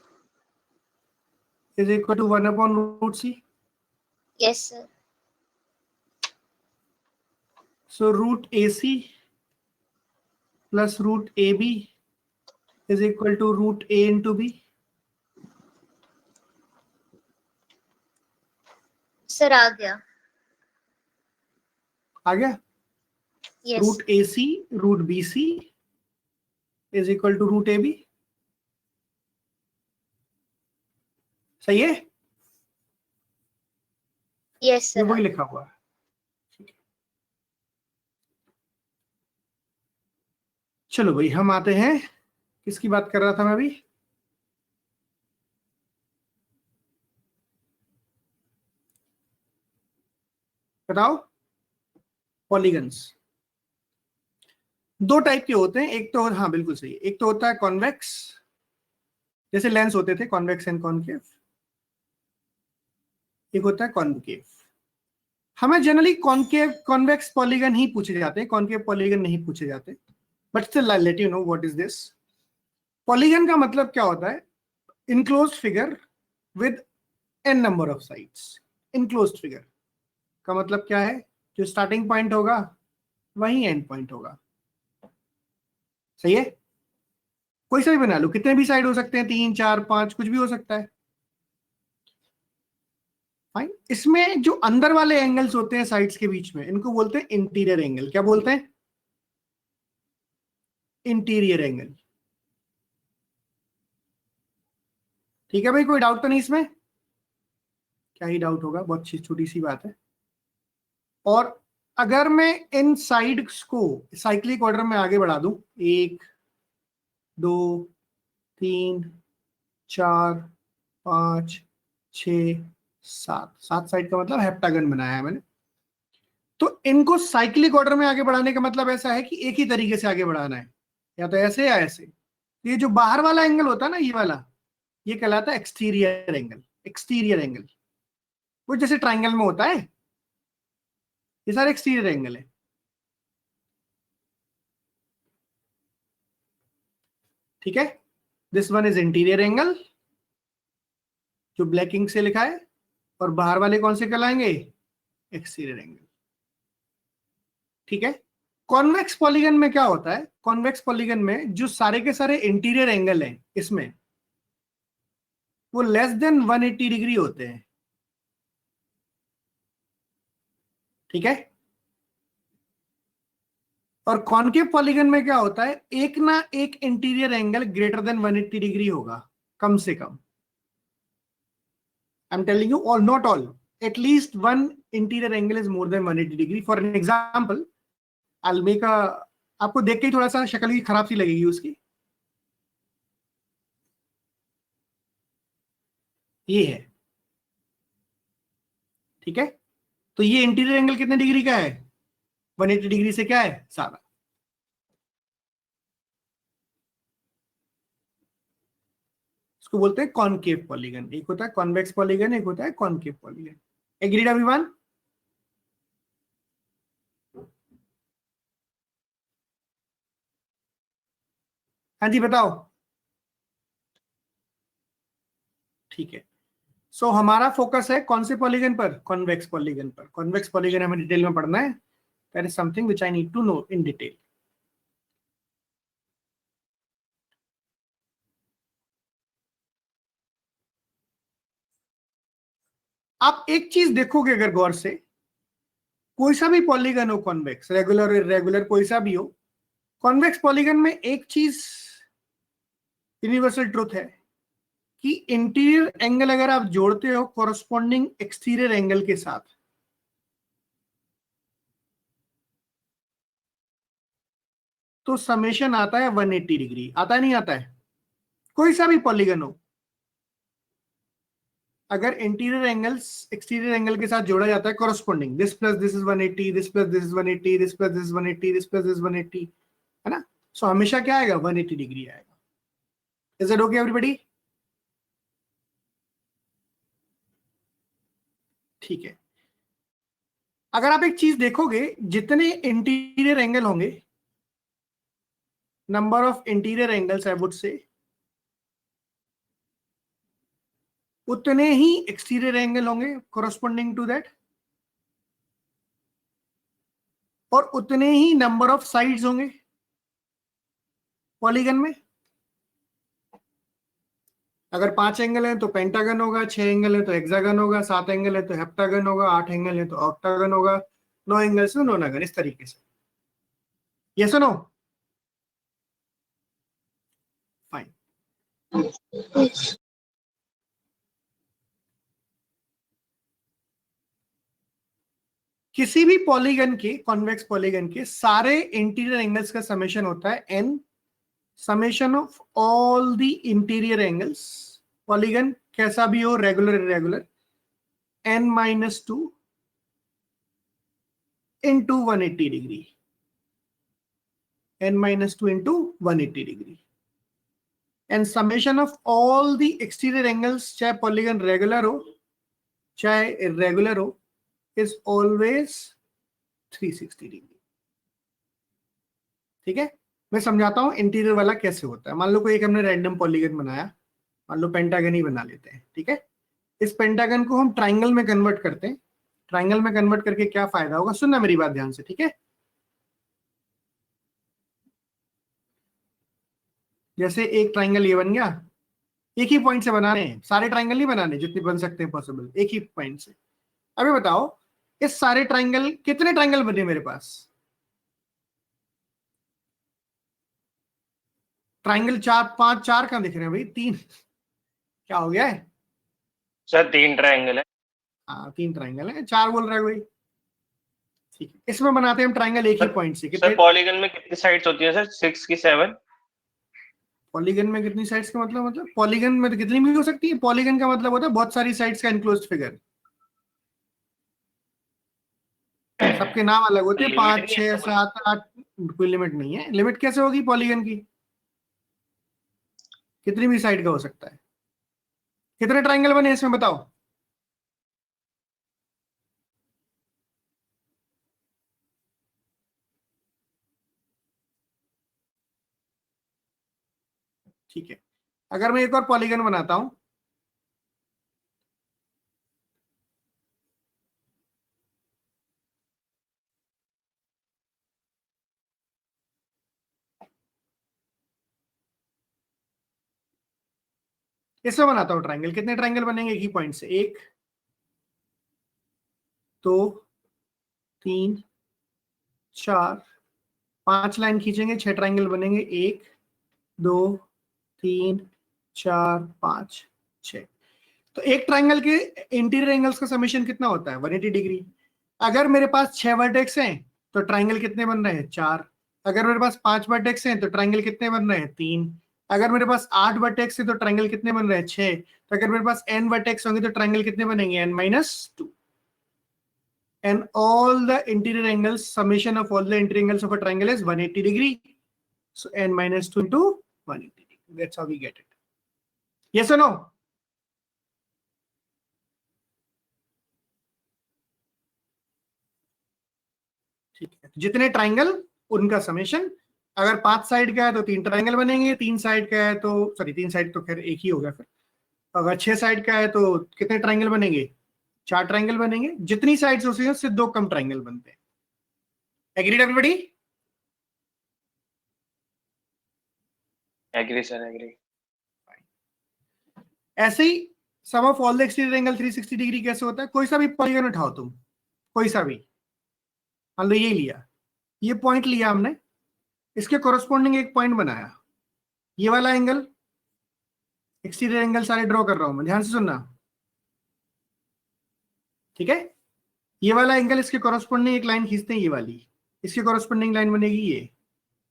Is equal to 1/√c. Yes sir. So √ac plus √ab is equal to √a into b. Sir आ गया. आ गया. Yes. √ac √bc is equal to √ab. सही है? Yes ये sir. वही लिखा हुआ है. चलो भाई हम आते हैं. किसकी बात कर रहा था मैं अभी? बताओ. पॉलीगन्स दो टाइप के होते हैं. एक तो, हाँ बिल्कुल सही, एक तो होता है कॉन्वेक्स, जैसे लेंस होते थे कॉन्वेक्स एंड कॉनकेव. एक होता है कॉन्केव. हमें जनरली कॉनकेव कॉन्वेक्स पॉलीगन ही पूछे जाते हैं, कॉनकेव पॉलीगन नहीं पूछे जाते. But still I let you know what is this. Polygon का मतलब क्या होता है? Enclosed figure with n number of sides. Enclosed figure का मतलब क्या है? जो स्टार्टिंग पॉइंट होगा वही एंड पॉइंट होगा. सही है? कोई सा भी बना लो, कितने भी साइड हो सकते हैं, 3 4 5, कुछ भी हो सकता है. फाइन. इसमें जो अंदर वाले एंगल्स होते हैं साइड्स के बीच में, इनको बोलते हैं इंटीरियर एंगल. क्या बोलते हैं? Interior angle. ठीक है भाई, कोई डाउट तो नहीं इसमें? क्या ही डाउट होगा, बहुत छोटी सी बात है. और अगर मैं इन साइड्स को साइक्लिक ऑर्डर में आगे बढ़ा दूं, 1 2 3 4 5 6 7, 7 साइड का मतलब हेप्टागन बनाया है मैंने. तो इनको साइक्लिक ऑर्डर में आगे बढ़ाने का मतलब ऐसा है कि एक ही तरीके से आगे बढ़ाना है, या तो ऐसे या ऐसे. ये जो बाहर वाला एंगल होता है ना, ये वाला, ये कहलाता है एक्सटीरियर एंगल. एक्सटीरियर एंगल वो जैसे ट्राइंगल में होता है, ये सारे एक्सटीरियर एंगल है. ठीक है? This one is interior angle जो ब्लैक इंक से लिखा है, और बाहर वाले कौन से कहलाएंगे? Exterior angle. ठीक है। कॉन्वेक्स पॉलीगन में क्या होता है, कॉन्वेक्स पॉलीगन में जो सारे के सारे इंटीरियर एंगल हैं इसमें वो लेस देन 180 डिग्री होते हैं, ठीक है। और कॉनकेव पॉलीगन में क्या होता है, एक ना एक interior angle greater than 180 degree होगा कम से कम। I am telling you, all not all, at least one interior angle is more than 180 degree. For an example I make a, आपको देख के ही थोड़ा सा शक्ल ही खराब सी लगेगी उसकी, ये है, ठीक है। तो ये इंटीरियर एंगल कितने डिग्री का है, 180 डिग्री से क्या है सारा। इसको बोलते हैं कॉनकेव पॉलीगन। एक होता है कॉन्वेक्स पॉलीगन, एक होता है कॉनकेव पॉलीगन। Agreed everyone? हाँ जी बताओ। ठीक है। सो हमारा फोकस है कौन से पॉलीगन पर, कॉन्वेक्स पॉलीगन पर। कॉन्वेक्स पॉलीगन हमें डिटेल में पढ़ना है। That is something which I need to know in detail. आप एक चीज देखोगे अगर गौर से, कोई सा भी पॉलीगन हो, कॉन्वेक्स, रेगुलर इरेगुलर कोई सा भी हो, कॉन्वेक्स पॉलीगन में एक चीज यूनिवर्सल ट्रुथ है कि इंटीरियर एंगल अगर आप जोड़ते हो कॉरस्पॉन्डिंग एक्सटीरियर एंगल के साथ, तो समेशन आता है 180 डिग्री। आता है नहीं आता है? कोई सा भी पॉलीगन हो, अगर इंटीरियर एंगल्स एक्सटीरियर एंगल के साथ जोड़ा जाता है corresponding, this plus this is 180, this plus this is 180, this plus this is 180, this plus this 180, है ना। सो हमेशा क्या आएगा, 180 डिग्री आएगा। Is it okay everybody? ठीक है। अगर आप एक चीज देखोगे, जितने इंटीरियर एंगल होंगे, number of interior angles I would say, उतने ही एक्सटीरियर एंगल होंगे कॉरस्पॉन्डिंग टू दैट, और उतने ही नंबर ऑफ साइड्स होंगे पॉलीगन में। अगर 5 एंगल है तो पेंटागन होगा, 6 एंगल है तो हेक्सागन होगा, 7 एंगल है तो हेप्टागन होगा, 8 एंगल है तो ऑक्टागन होगा, 9 एंगल से नोनागन, इस तरीके से। यस और नो? फाइन। किसी भी पॉलीगन के, कॉन्वेक्स पॉलीगन के सारे इंटीरियर एंगल्स का समेशन होता है n, summation of all the interior angles, polygon कैसा भी हो, regular irregular, n-2 into 180 degree, n-2 into 180 degree, and summation of all the exterior angles, चाहे पॉलीगन रेगुलर हो चाहे इरेगुलर हो, इज ऑलवेज 360 डिग्री। ठीक है। मैं समझाता हूं इंटीरियर वाला कैसे होता है। मान लो कोई एक हमने रैंडम पॉलीगन बनाया, मान लो पेंटागन ही बना लेते हैं, ठीक है। इस पेंटागन को हम ट्राइंगल में कन्वर्ट करते हैं। ट्राइंगल में कन्वर्ट करके क्या फायदा होगा, सुनना मेरी बात ध्यान से, ठीक है। जैसे एक ट्राइंगल ये बन गया, एक ही पॉइंट से बनाने हैं, सारे ट्राइंगल नहीं बनाने, जितने बन सकते हैं पॉसिबल, एक ही पॉइंट से। अभी बताओ, इस सारे ट्राइंगल, कितने ट्राइंगल बने मेरे पास? ट्राइंगल 4, 5, 4 कहां दिख रहे हैं भाई, 3। क्या हो गया है? सर 3 ट्रायंगल है। हाँ 3 ट्राइंगल है, 4 बोल रहा है कोई। ठीक है, इसमें बनाते हैं हम ट्राइंगल एक ही पॉइंट से। सर कितने पॉलीगन में कितनी साइड्स होती है सर, 6 की 7? पॉलीगन में कितनी साइड्स का मतलब पॉलीगन में तो कितनी भी हो सकती है। पॉलीगन का मतलब होता है बहुत सारी साइड्स का इनक्लोज्ड फिगर। सबके नाम अलग होते हैं, लिमिट 5, नहीं है 6, इसका 7, 8, कोई लिमिट नहीं है। लिमिट कैसे होगी पॉलीगन की? कितनी भी साइड का हो सकता है। कितने ट्राइंगल बने इसमें बताओ? ठीक है, अगर मैं एक और पॉलीगन बनाता हूं, इसमें बनाता हूं ट्राइंगल। कितने ट्राइंगल बनेंगे एक ही पॉइंट से? 1 2 3 4 5 लाइन खींचेंगे, 6 ट्राइंगल बनेंगे। 1 2 3 4 5 6। तो एक ट्राइंगल के इंटीरियर एंगल्स का समेशन कितना होता है? 180 डिग्री। अगर मेरे पास 6 वर्टेक्स हैं तो ट्राइंगल कितने बन रहे हैं? 4। अगर मेरे पास 5 वर्टेक्स हैं तो ट्राइंगल कितने बन रहे हैं? 3। अगर मेरे पास 8 वर्टेक्स है तो ट्राइंगल कितने बन रहे हैं? 6। तो अगर मेरे पास n वर्टेक्स होंगे तो ट्राइंगल कितने बनेंगे? n-2। and all the interior angles, summation of all the interior angles of a triangle is 180 degree. So n-2 into 180 degree. That's how we get it. Yes or no? ठीक है, जितने triangle उनका summation. अगर 5 side का है तो 3 triangle बनेंगे, 3 side का है तो सॉरी 3 साइड तो खैर एक ही होगा फिर। अगर 6 साइड का है तो कितने ट्राइंगल बनेंगे? 4 ट्राइंगल बनेंगे। जितनी साइड्स होती हैं उससे 2 कम ट्राइंगल बनते हैं। Agreed everybody? Agree sir, agree. ऐसे ही sum of all the exterior angle 360 degree कैसे होता है? कोई सा भी पॉलीगन उठाओ तुम, कोई सा भी। मान लो ये लिया, ये पॉइंट लिया हमने, इसके कोरस्पॉन्डिंग एक पॉइंट बनाया। ये वाला एंगल, एक्सटीरियर एंगल सारे ड्रॉ कर रहा हूं मैं, ध्यान से सुनना, ठीक है? ये वाला एंगल, इसके कोरस्पॉन्डिंग एक लाइन खींचते हैं, ये वाली। इसके कोरस्पॉन्डिंग लाइन बनेगी ये,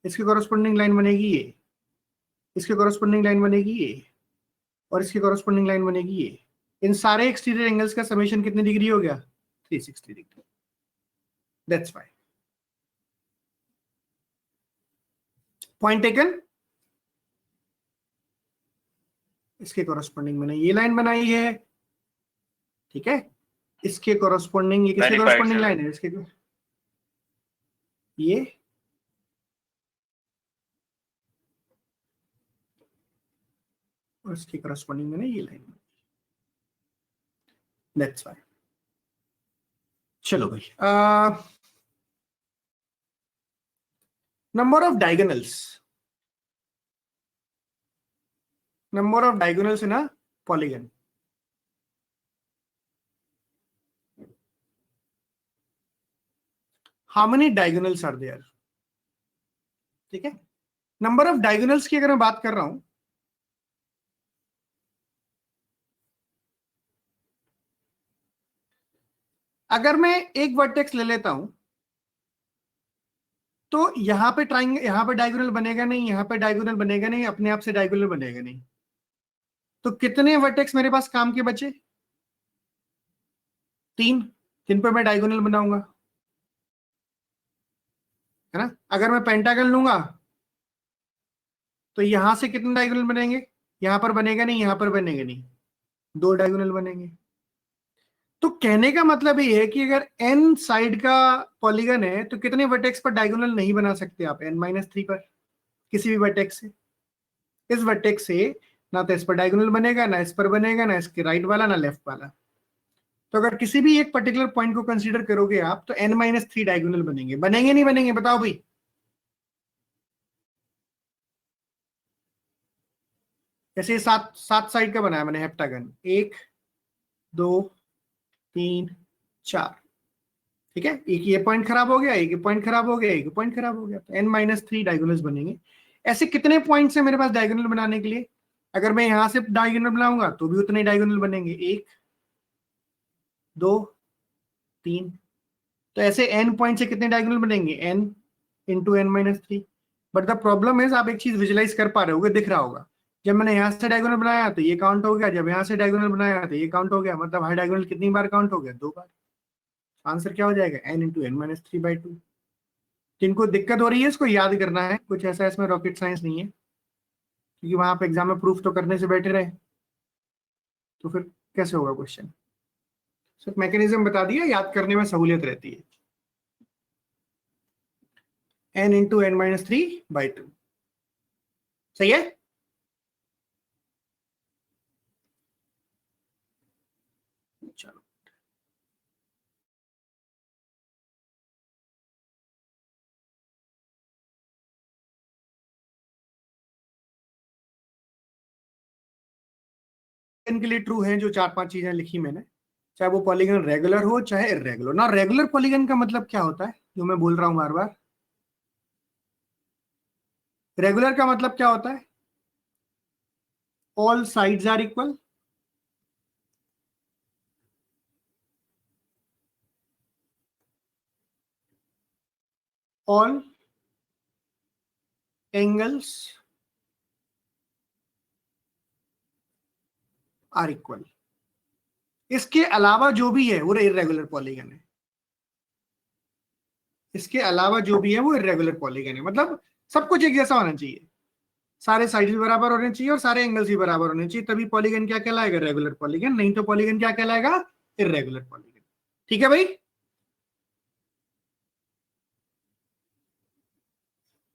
इसके कोरस्पॉन्डिंग लाइन बनेगी ये, इसके कोरस्पॉन्डिंग लाइन बनेगी ये, और इसकी कोरस्पॉन्डिंग लाइन बनेगी ये। इन सारे एक्सटीरियर एंगल्स का समेशन कितने डिग्री हो गया? 360 degree. That's why. Point taken. इसके कोरस्पॉन्डिंग मैंने ये लाइन बनाई है, ठीक है? इसके कोरस्पॉन्डिंग, ये किसके Verified, कोरस्पॉन्डिंग sir. लाइन है? इसके ये, और इसकी कोरस्पॉन्डिंग मैंने ये लाइन। That's why. चलो भाई, number of diagonals, number of diagonals in a polygon. How many diagonals are there? ठीक है, नंबर ऑफ डायगोनल्स की अगर मैं बात कर रहा हूं, अगर मैं एक वर्टेक्स ले लेता हूं तो यहां पे ट्राइंगल, यहां पे डायगोनल बनेगा नहीं, यहां पे डायगोनल बनेगा नहीं, अपने आप से डायगोनल बनेगा नहीं। तो कितने वर्टेक्स मेरे पास काम के बचे? 3। 3 पे मैं डायगोनल बनाऊंगा, है ना? अगर मैं पेंटागन लूंगा तो यहां से कितने डायगोनल बनेंगे? यहां पर बनेगा नहीं, यहां पर बनेगा नहीं, 2 डायगोनल बनेंगे। तो कहने का मतलब ये है कि अगर n साइड का पॉलीगन है तो कितने वर्टेक्स पर डायगोनल नहीं बना सकते आप? n-3 पर, किसी भी वर्टेक्स से। इस वर्टेक्स से ना तो इस पर डायगोनल बनेगा, ना इस पर बनेगा, ना इसके राइट वाला, ना लेफ्ट वाला। तो अगर किसी भी एक पर्टिकुलर पॉइंट को कंसीडर करोगे आप तो n-3 डायगोनल बनेंगे। बनेंगे नहीं बनेंगे बताओ भाई? जैसे 7 साइड का बनाया मैंने हेप्टागन, 1 2 3 4, ठीक है? एक ये पॉइंट खराब हो गया, एक ये पॉइंट खराब हो गया, एक पॉइंट खराब हो गया, तो n-3 डायगोनल्स बनेंगे। ऐसे कितने पॉइंट्स है मेरे पास डायगोनल बनाने के लिए? अगर मैं यहां से डायगोनल बनाऊंगा तो भी उतने डायगोनल बनेंगे, 1 2 3। तो ऐसे n पॉइंट से कितने डायगोनल बनेंगे? n into n-3। But the problem है, आप एक चीज विजुलाइज कर पा रहे होगे, दिख रहा होगा, जब मैंने यहां से डायगोनल बनाया तो ये काउंट हो गया, जब यहां से डायगोनल बनाया तो ये काउंट हो गया। मतलब हर डायगोनल कितनी बार काउंट हो गया? 2 बार। आंसर क्या हो जाएगा? n into n-3/2। जिनको दिक्कत हो रही है इसको याद करना है, कुछ ऐसा इसमें रॉकेट साइंस नहीं है, क्योंकि वहां पे एग्जाम में प्रूफ तो करने से बैठे रहे तो फिर कैसे होगा क्वेश्चन? सिर्फ मैकेनिज्म बता दिया, याद करने में सहूलियत रहती है। n इंटू n-3/2, सही है? चलो। के लिए ट्रू हैं जो 4-5 चीजें लिखी मैंने, चाहे वो पॉलीगन रेगुलर हो चाहे इरेगुलर ना। रेगुलर पॉलीगन का मतलब क्या होता है, जो मैं बोल रहा हूं बार बार, रेगुलर का मतलब क्या होता है, all sides are equal, all angles are equal. इसके अलावा जो भी है वो इरेगुलर पॉलीगन है, इसके अलावा जो भी है वो इरेगुलर पॉलीगन है। मतलब सब कुछ एक जैसा होना चाहिए, सारे साइड भी बराबर होने चाहिए और सारे एंगल्स भी बराबर होने चाहिए, तभी पॉलीगन क्या कहलाएगा, रेगुलर पॉलीगन। नहीं तो पॉलीगन क्या कहलाएगा, इरेगुलर पॉलीगन। ठीक है भाई,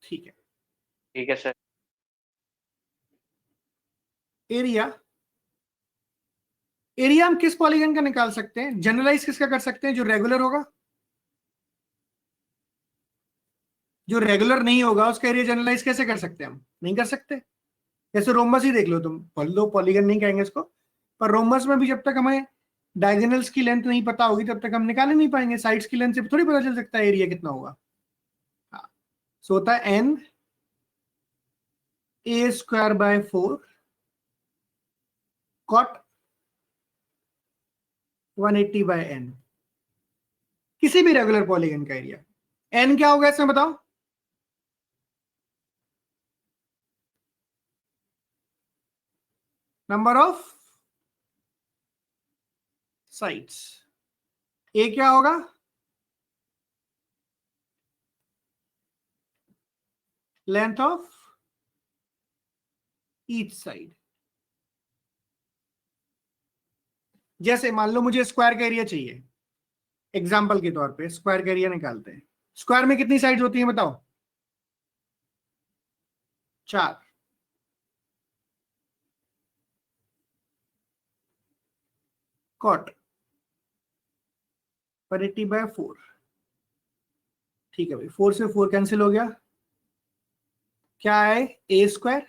ठीक है। ठीक है सर। एरिया, एरिया हम किस पॉलीगन का निकाल सकते हैं, जनरलाइज किसका कर सकते हैं, जो रेगुलर होगा। जो रेगुलर नहीं होगा उसका एरिया जनरलाइज कैसे कर सकते हैं हम, नहीं कर सकते। जैसे रोमबस ही देख लो तुम, लो पॉलीगन नहीं कहेंगे इसको, पर रोमबस में भी जब तक हमें डायगोनल्स की लेंथ नहीं पता होगी तब तक हम निकाल ही नहीं पाएंगे, साइड्स की लेंथ से थोड़ी पता चल सकता है एरिया कितना होगा। हाँ, सो होता है n a square by 4 cot 180 by n, किसी भी रेगुलर पॉलीगन का एरिया। एन क्या होगा इसमें बताओ, नंबर ऑफ साइड्स। ए क्या होगा, लेंथ ऑफ ईच साइड। जैसे मान लो मुझे स्क्वायर का एरिया चाहिए, एग्जाम्पल के तौर पे स्क्वायर का एरिया निकालते हैं। स्क्वायर में कितनी साइड्स होती हैं बताओ, 4। कॉट 180 बाय 4, ठीक है भाई, 4 से 4 कैंसिल हो गया, क्या है a square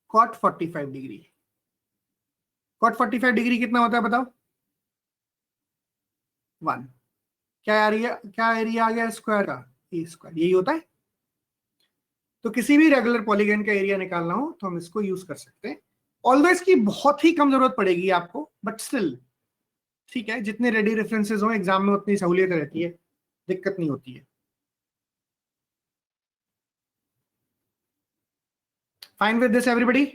cot 45 degree. Cot 45 degree कितना होता है बताओ, 1। क्या एरिया आ गया स्क्वायर का, ए स्क्वायर, यही होता है। तो किसी भी रेगुलर पॉलीगन का एरिया निकालना हो तो हम इसको यूज कर सकते हैं। ऑल्दो इसकी बहुत ही कम जरूरत पड़ेगी आपको, बट स्टिल ठीक है, जितने रेडी रेफरेंसेस हो एग्जाम में उतनी सहूलियत रहती है, दिक्कत नहीं होती है। फाइन विद दिस एवरीबॉडी,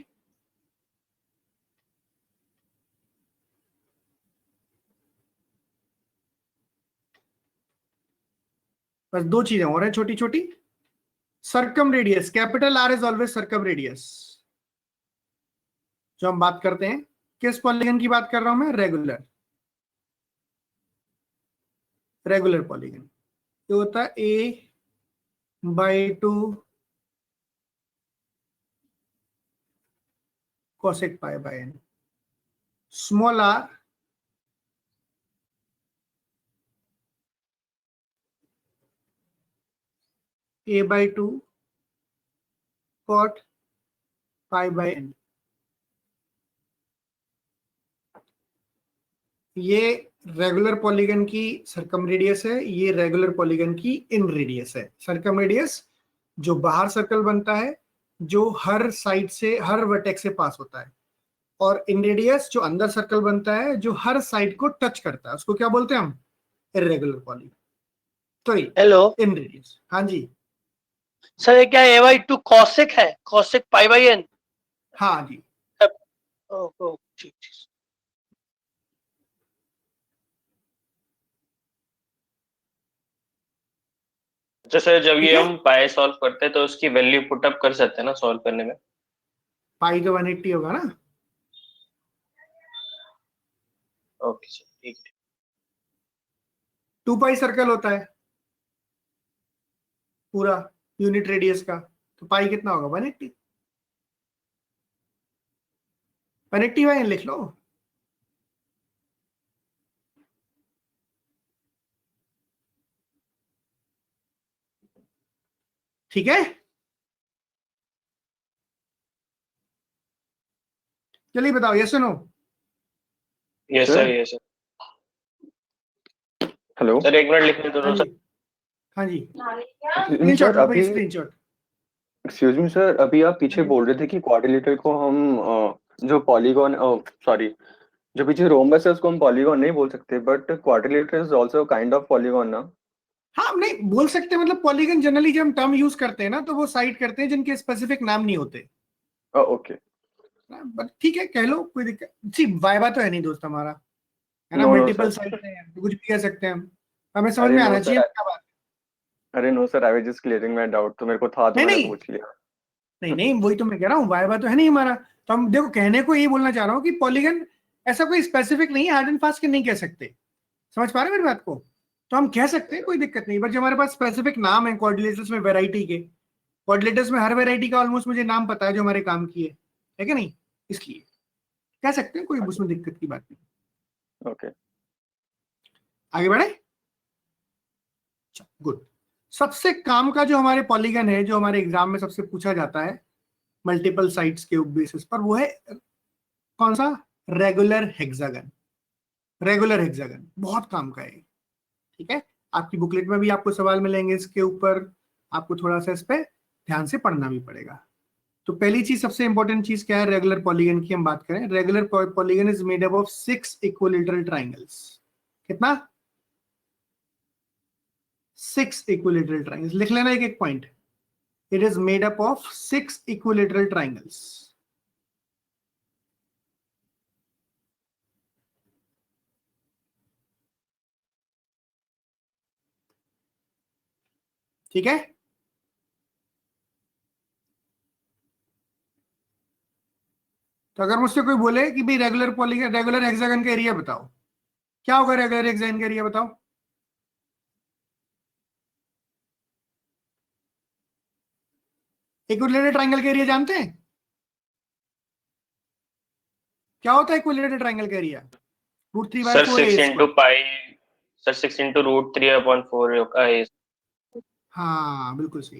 बस 2 चीजें और हैं छोटी छोटी। Circum radius, capital R is always circum radius. जो हम बात करते हैं किस पॉलीगन की बात कर रहा हूं मैं, रेगुलर, रेगुलर पॉलीगन। तो होता है a by 2 cosec pi by n, small r a by 2 cot pi by n. ये रेगुलर पॉलीगन की सरकम रेडियस है, ये रेगुलर पॉलीगन की इन रेडियस है। सरकम रेडियस जो बाहर सर्कल बनता है, जो हर साइड से हर वर्टेक्स से पास होता है, और इन रेडियस जो अंदर सर्कल बनता है जो हर साइड को टच करता है, उसको क्या बोलते हैं हम, इरेगुलर पॉलीगन। तो हेलो इन रेडियस, हाँ जी, सर, ये क्या ए बाई 2 कॉसेक है, कॉसेक पाई बाई एन। हाँ जी, ओ ठीक ठीक। जैसे जब ठीक ये है। हम पाई सॉल्व करते हैं तो उसकी वैल्यू पुट अप कर सकते हैं ना सॉल्व करने में। पाई तो 180 होगा ना, ओके सर, ठीक है। 2 पाई सर्कल होता है पूरा यूनिट रेडियस का, तो पाई कितना होगा, 180। 180 बाई लिख लो, ठीक है। चलिए बताओ, yes no? Yes Sir? Sir, yes sir. Hello sir एक मिनट लिखने दो हाँ सर। जी, हाँ जी, सर स्क्रीनशॉट लो भाई, अभी स्क्रीनशॉट। एक्सक्यूज मी सर, अभी आप पीछे हाँ जी। बोल रहे थे कि क्वाड्रिलेटरल को हम जो पॉलीगॉन, सॉरी, जो पीछे रोम्बस है उसको हम पॉलीगॉन नहीं बोल सकते, but quadrilateral is also kind of polygon ना? हाँ, हम नहीं बोल सकते, मतलब पॉलीगन जनरली जब हम टर्म यूज करते हैं ना, तो वो साइट करते हैं जिनके स्पेसिफिक नाम नहीं होते। ओके। बट ठीक है, कह लो, कोई दिक्कत। सी वाइवा तो है नहीं दोस्त हमारा, है ना, नो नो मल्टीपल सर, साइट है, तो कुछ भी कह सकते हैं हम। हमें समझ अरे में नो आना चाहिए सर, क्या बात। अरे no sir, I was just clearing my doubt, तो मेरे को था तो नहीं मैंने नहीं पूछ लिया। नहीं नहीं, वही तो मैं कह रहा हूँ, वाइवा तो है नहीं हमारा। तो हम देखो, कहने को यही बोलना चाह रहा हूँ कि पॉलीगन ऐसा कोई स्पेसिफिक नहीं है, हार्ड एंड फास्ट के नहीं कह सकते। समझ पा रहे हैं मेरी बात को? तो हम कह सकते हैं, कोई दिक्कत नहीं, बट जो हमारे पास स्पेसिफिक नाम है कोऑर्डिनेटर्स में, वैरायटी के कोऑर्डिनेटर्स में, हर वैरायटी का ऑलमोस्ट मुझे नाम पता है जो हमारे काम की है कि नहीं, इसलिए कह सकते हैं, कोई उसमें दिक्कत की बात नहीं। ओके। आगे बढ़े, गुड। सबसे काम का जो हमारे पॉलीगन है, जो हमारे एग्जाम में सबसे पूछा जाता है मल्टीपल साइड्स के बेसिस पर, वो है कौन सा? Regular hexagon. रेगुलर हेक्सागन बहुत काम का है, ठीक है। आपकी बुकलेट में भी आपको सवाल मिलेंगे इसके ऊपर, आपको थोड़ा सा इस पे ध्यान से पढ़ना भी पड़ेगा। तो पहली चीज, सबसे इंपॉर्टेंट चीज क्या है रेगुलर पॉलीगन की? हम बात करें, regular polygon is made up of 6 equilateral triangles. कितना? 6 इक्विलेटरल ट्राइंगल्स। लिख लेना एक एक point. It is made up of 6 equilateral triangles. ठीक है, तो अगर मुझसे कोई बोले कि भाई रेगुलर पॉलीगन, रेगुलर हेक्सागन का एरिया बताओ, क्या होगा रेगुलर हेक्सागन का एरिया? बताओ। इक्विलेटरल ट्राइंगल का एरिया जानते हैं क्या होता है? इक्विलेटरल ट्राइंगल का एरिया सर √3/4 सिक्स ए इंटू स्क्वायर। पाई सर 6 × √3/4 का है। हाँ बिल्कुल सही।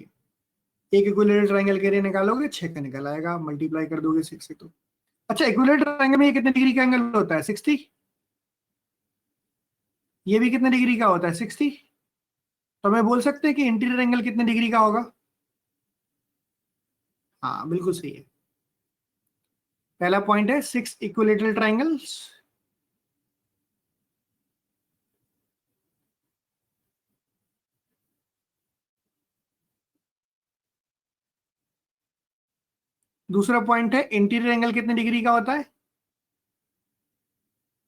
एक इक्विलेटरल ट्राइंगल का एरिया निकालोगे, 6 का निकल आएगा, मल्टीप्लाई कर दोगे 6 से। तो अच्छा, इक्विलेटरल ट्राइंगल में ये कितने डिग्री का एंगल होता है? 60। ये भी कितने डिग्री का होता है? 60। तो मैं बोल सकते हैं कि इंटीरियर एंगल कितने डिग्री का होगा? हाँ बिल्कुल सही है। पहला पॉइंट है 6 इक्विलेटरल ट्राइंगल्स। दूसरा पॉइंट है इंटीरियर एंगल कितने डिग्री का होता है?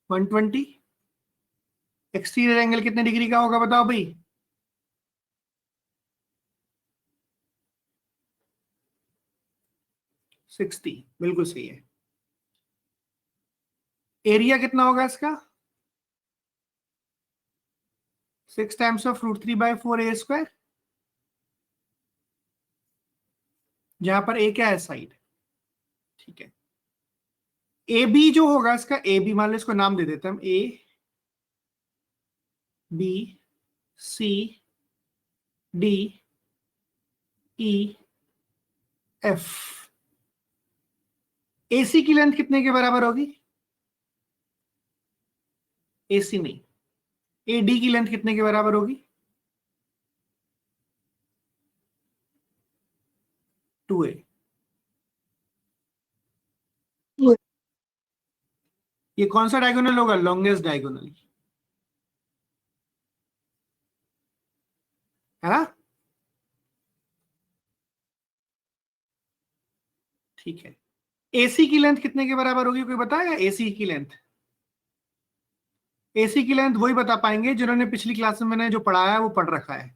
120। एक्सटीरियर एंगल कितने डिग्री का होगा बताओ भाई? 60। बिल्कुल सही है। एरिया कितना होगा इसका? 6 टाइम्स ऑफ √3/4 ए स्क्वायर, जहां पर ए क्या है? साइड। ठीक है। ए बी जो होगा इसका, ए बी मान लो, इसको नाम दे देते हैं हम, A B C D E F. AC की लेंथ कितने के बराबर होगी? एसी नहीं, एडी की लेंथ कितने के बराबर होगी? 2a। ये कौन सा डायगोनल होगा? लॉन्गेस्ट डायगोनल, है ना? ठीक है। एसी की लेंथ कितने के बराबर होगी? कोई बताएगा एसी की लेंथ? एसी की लेंथ वही बता पाएंगे जिन्होंने पिछली क्लास में मैंने जो पढ़ाया है वो पढ़ रखा है।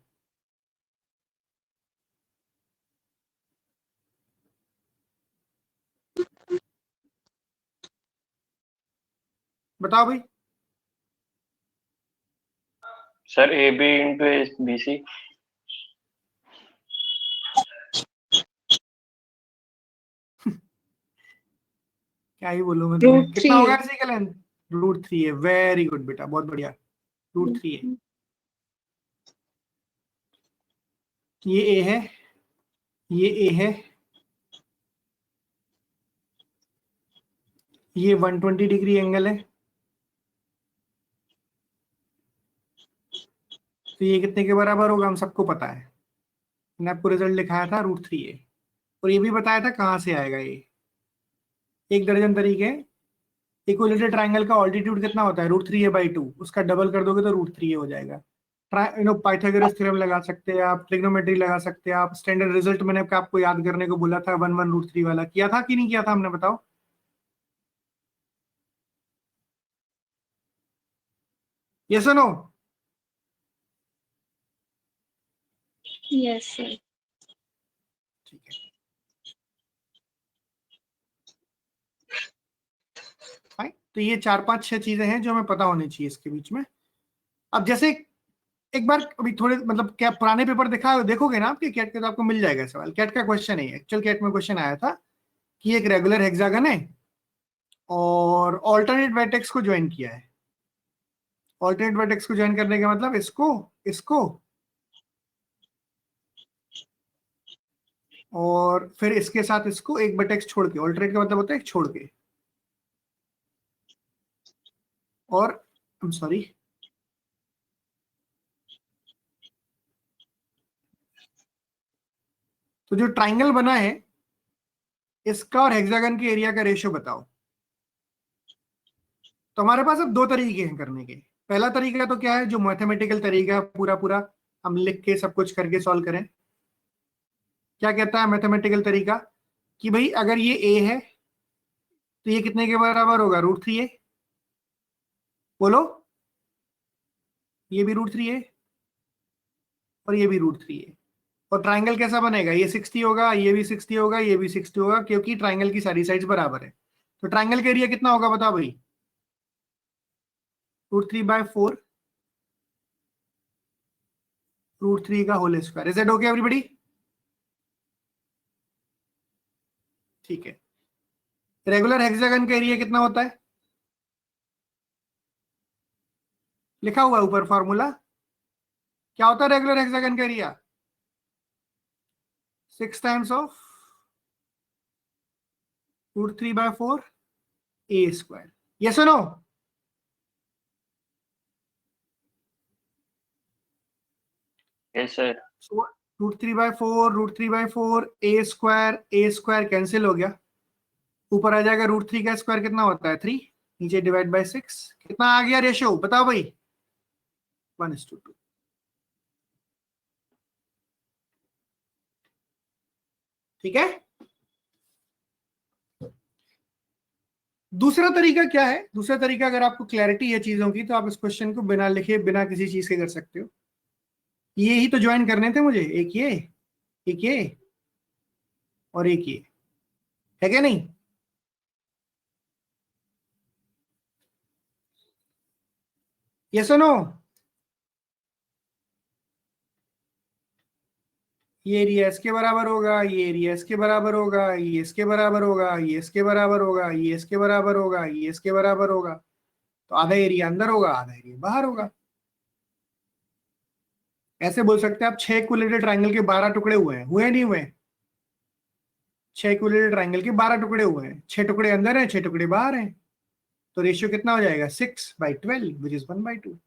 बताओ भाई। Sir AB × BC। क्या ही बोलूं मैं तुम्हें, कितना होगा एसी का लेंथ? √3 है। वेरी गुड बेटा, बहुत बढ़िया, √3 है। ये ए है, ये ए है, ये 120 डिग्री एंगल है, तो ये कितने के बराबर होगा हम सबको पता है, मैंने आपको रिजल्ट लिखाया था √3a, और ये भी बताया था कहाँ से आएगा ये, 1 दर्जन तरीके। इक्विलेटरल ट्राइंगल का ऑल्टीट्यूड कितना होता है √3a/2, उसका डबल कर दोगे तो √3a हो जाएगा। पाइथागोरस थ्योरम लगा सकते हैं आप, ट्रिग्नोमेट्री लगा सकते हैं आप, स्टैंडर्ड रिजल्ट मैंने आपको याद करने को बोला था 1 1 √3 वाला, किया था कि नहीं किया था हमने, बताओ। यस और नो? Yes sir. ठीक है, फाइन। तो ये 4 5 6 चीजें हैं जो हमें पता होनी चाहिए इसके बीच में। अब जैसे एक बार अभी थोड़े मतलब क्या पुराने पेपर देखोगे ना आपके कैट के, तो आपको मिल जाएगा सवाल। कैट का क्वेश्चन है, एक्चुअल कैट में क्वेश्चन आया था कि एक रेगुलर हेक्सागन है और ऑल्टरनेट वर्टेक्स को ज्वाइन किया है। ऑल्टरनेट वर्टेक्स को ज्वाइन करने का मतलब इसको इसको और फिर इसके साथ इसको एक वर्टेक्स छोड़ के, ऑल्टरनेट का मतलब होता है एक छोड़ के, और आई एम सॉरी, तो जो ट्राइंगल बना है इसका और हेक्सागन के एरिया का रेशियो बताओ। तो हमारे पास अब 2 तरीके हैं करने के। पहला तरीका तो क्या है, जो मैथमेटिकल तरीका है, पूरा पूरा हम लिख के सब कुछ करके सॉल्व करें। क्या कहता है मैथमेटिकल तरीका कि भाई अगर ये a है तो ये कितने के बराबर होगा √3a, बोलो। ये भी √3a और ये भी √3a, और ट्राइंगल कैसा बनेगा, ये 60 होगा, ये भी 60 होगा, ये भी 60 होगा, क्योंकि ट्राइंगल की सारी साइड्स बराबर है। तो ट्राइंगल का एरिया कितना होगा बताओ भाई, √3/4 √3 का whole square. Is it okay everybody? ठीक है। रेगुलर हेक्सागन का एरिया कितना होता है, लिखा हुआ है ऊपर फॉर्मूला। क्या होता है रेगुलर हेक्सागन का area? 6 times of √3/4 a²। Yes और no? Yes sir. √3/4 a² cancel हो गया, ऊपर आ जाएगा √3 का स्क्वायर कितना होता है 3, नीचे डिवाइड बाय 6, कितना आ गया रेशियो बताओ भाई, 1:2। ठीक है। दूसरा तरीका क्या है, दूसरा तरीका अगर आपको क्लैरिटी है चीजों की तो आप इस क्वेश्चन को बिना लिखे बिना किसी चीज के कर सकते हो। ये ही तो ज्वाइन करने थे मुझे, एक ये और एक ये, है क्या नहीं? यस और नो? ये एरिया इसके बराबर होगा, ये एरिया इसके बराबर होगा, ये इसके बराबर होगा, ये इसके बराबर होगा, ये इसके बराबर होगा, ये इसके बराबर होगा, तो आधा एरिया अंदर होगा, आधा एरिया बाहर होगा। ऐसे बोल सकते हैं आप 6 इक्विलेटरल ट्राइंगल के 12 टुकड़े हुए नहीं हुए? 6 इक्विलेटरल ट्राइंगल के 12 टुकड़े हुए हैं, 6 टुकड़े अंदर हैं, 6 टुकड़े बाहर हैं, तो रेशियो कितना हो जाएगा 6/12 विच इज 1/2,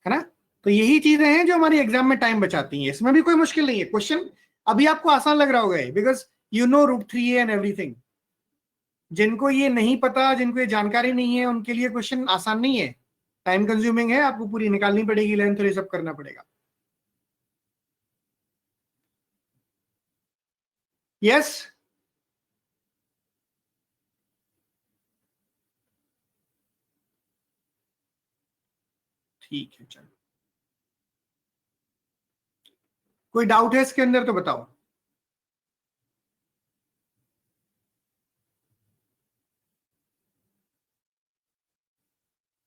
है ना? तो यही चीजें हैं जो हमारी एग्जाम में टाइम बचाती हैं, इसमें भी कोई मुश्किल नहीं है। क्वेश्चन अभी आपको आसान लग रहा होगा because you know √3a and everything. जिनको ये नहीं पता, जिनको ये जानकारी नहीं है, उनके लिए क्वेश्चन आसान नहीं है, टाइम कंज्यूमिंग है, आपको पूरी निकालनी पड़ेगी लेंथ और ये सब करना पड़ेगा। यस? ठीक है, चलो कोई डाउट है इसके अंदर तो बताओ।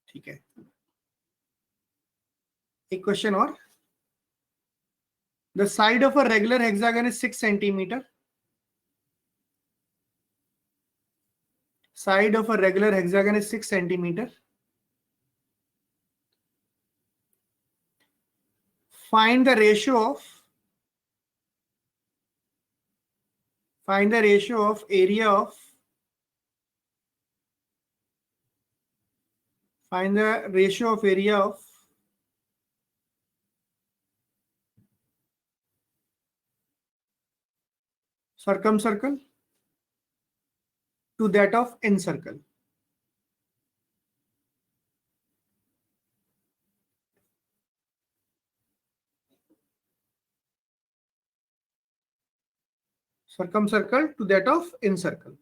ठीक है, एक क्वेश्चन और। The side of a regular hexagon is 6 centimetre. Side of a regular hexagon is 6 centimeter. Find the ratio Find the ratio of area of circumcircle to that of encircle. Circumcircle to that of encircle.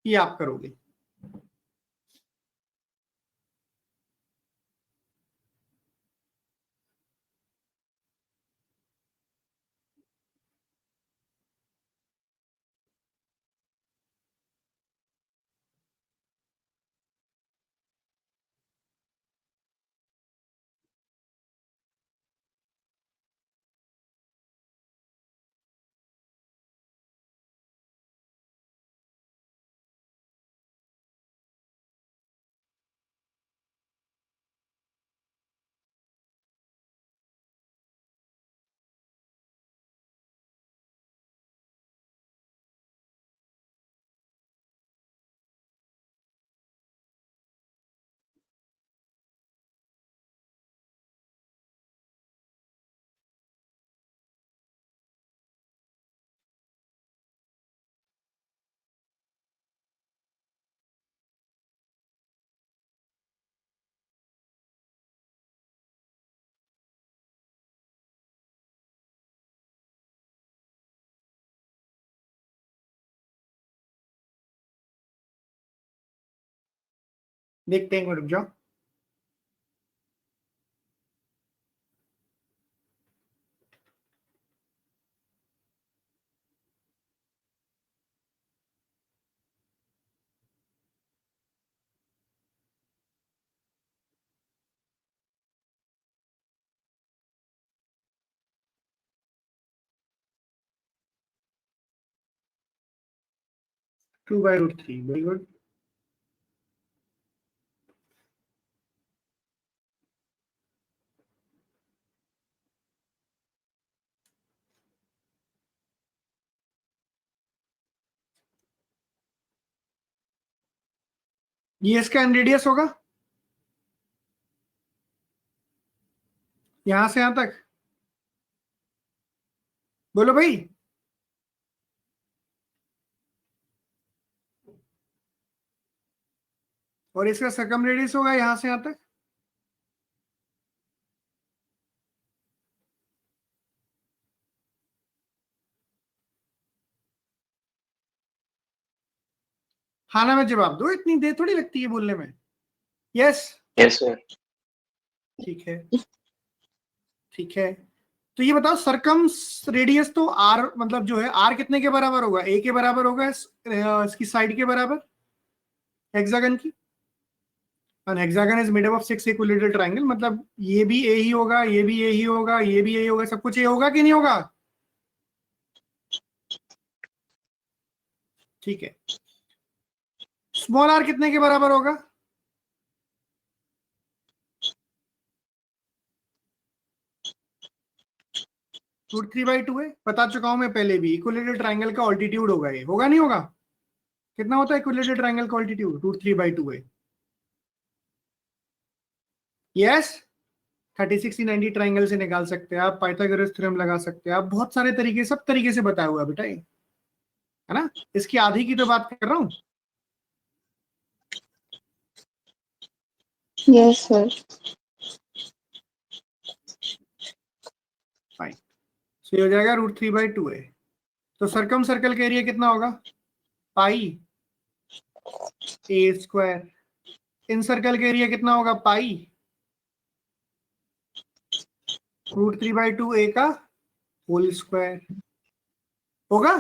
ये आप करोगे। देखते हैं, रुक जाओ। Two by root three, very good. ये इसका radius होगा यहां से यहां तक, बोलो भाई। और इसका सर्कम रेडियस होगा यहां से यहां तक। हाँ ना में जवाब दो, इतनी देर थोड़ी लगती है बोलने में। Yes yes sir. ठीक है, ठीक है। तो ये बताओ, सरकम रेडियस तो आर मतलब जो है आर कितने के बराबर होगा? ए के बराबर होगा, इसकी साइड के बराबर हेक्सागन की। A hexagon is made up of 6 equilateral triangle, मतलब ये भी ए ही होगा, ये भी ए ही होगा, ये भी ए ही होगा, सब कुछ ए होगा कि नहीं होगा? ठीक है। स्मॉल आर कितने के बराबर होगा? √3/2 है, बता चुका हूं मैं पहले भी। इक्विलेटरल ट्रायंगल का ऑल्टीट्यूड होगा, ये होगा नहीं होगा? कितना होता है इक्विलेटरल ट्रायंगल का ऑल्टीट्यूड? √3/2 है। यस, 30-60-90 ट्रायंगल से निकाल सकते हैं आप, पाइथागोरस थ्योरम लगा सकते हैं आप, बहुत सारे तरीके, सब तरीके से बताया हुआ बेटा ये, है ना? इसकी आधी की तो बात कर रहा हूं। Yes sir. फाइन, सो ये हो जाएगा √3/2 है। तो सर्कम सर्कल का एरिया कितना होगा? पाई ए स्क्वायर। इन सर्कल का एरिया कितना होगा? पाई √3/2 ए का होल स्क्वायर होगा।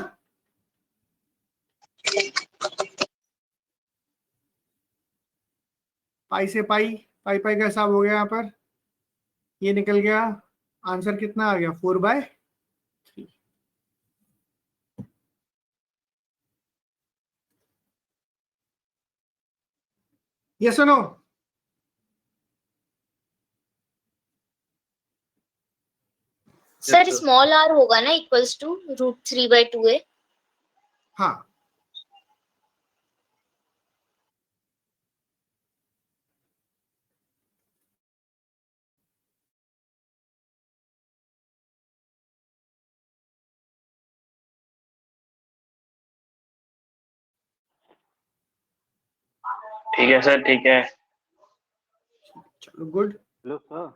पाई से पाई, पाई पाई का हिसाब हो गया यहाँ पर ये निकल गया, आंसर कितना आ गया 4/3। ये सुनो, सर स्मॉल r होगा ना इक्वल्स टू √3/2a। हाँ ठीक है सर, ठीक है। चलो गुड। Hello sir.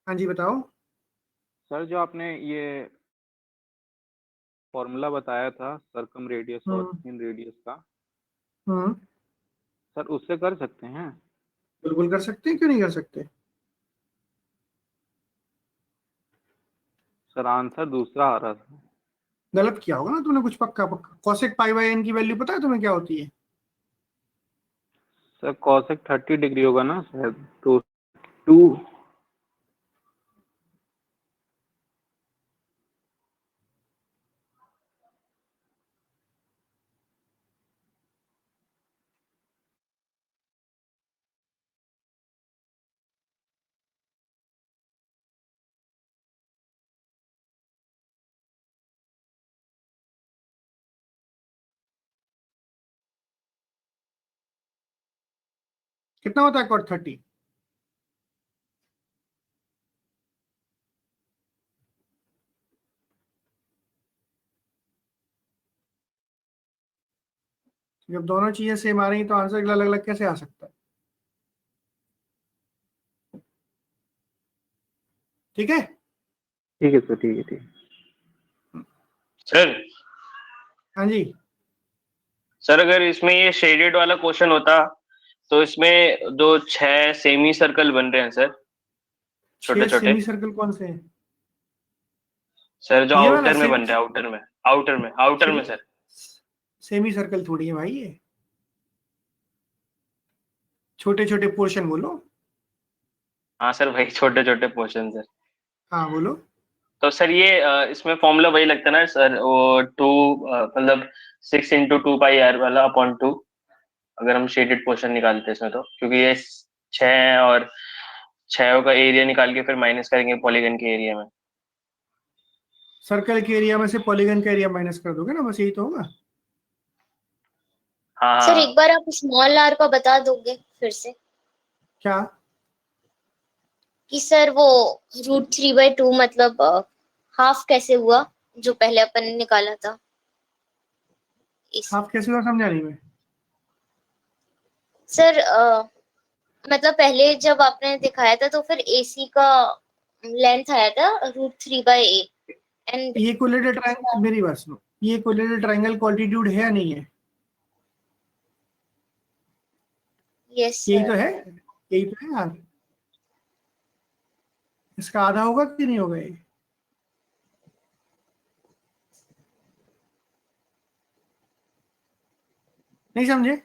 हाँ जी बताओ। सर जो आपने ये फॉर्मूला बताया था सर्कम रेडियस और इन रेडियस का, हम्म, सर उससे कर सकते हैं? बिल्कुल कर सकते हैं, क्यों नहीं कर सकते। सर आंसर दूसरा आ रहा था। गलत किया होगा ना तूने कुछ, पक्का पक्का। cosec π/n की वैल्यू पता है तुम्हें क्या होती है? सर कॉसेक 30 डिग्री होगा ना शायद, तो 2। कितना होता है cot 30? जब दोनों चीजें सेम आ रही तो आंसर अलग अलग कैसे आ सकता है? ठीक है। ठीक है सर, ठीक है, ठीक है। सर हाँ जी, सर अगर इसमें ये शेडेड वाला क्वेश्चन होता तो इसमें जो 6 सेमी सर्कल बन रहे हैं सर, छोटे 6 छोटे। सेमी सर्कल कौन से हैं? सर जो ये वाला आउटर में बन रहा है, आउटर में सर। सेमी सर्कल थोड़ी है भाई ये, छोटे छोटे पोर्शन बोलो। हाँ सर, वही छोटे छोटे पोर्शन सर। हाँ बोलो। तो सर ये इसमें फॉर्मूला वही लगता है ना सर, वो 2 मतलब 6 × 2πr वाला अपॉन 2, अगर हम शेडेड पोर्शन निकालते हैं इसमें तो, क्योंकि ये 6 और 6 का एरिया निकाल के फिर माइनस करेंगे पॉलीगन के एरिया में। सर्कल के एरिया में से पॉलीगन का एरिया माइनस कर दोगे ना, बस यही तो होगा। हाँ सर हाँ। एक बार आप स्मॉल r का बता दोगे फिर से क्या? कि सर वो √3/2 मतलब हाफ कैसे हुआ जो पहले अपन ने निकाला था हाफ कैसे हुआ समझा नहीं मैं। सर मतलब पहले जब आपने दिखाया था तो फिर AC का लेंथ आया था √3/a एंड ये कोलिडेड ट्रायंगल, मेरी बात सुनो, ये कोलिडेड ट्रायंगल का ऑल्टीट्यूड है या नहीं है? यस यही तो सर। है, यही तो है यार। इसका आधा होगा कि नहीं होगा ये? नहीं समझे?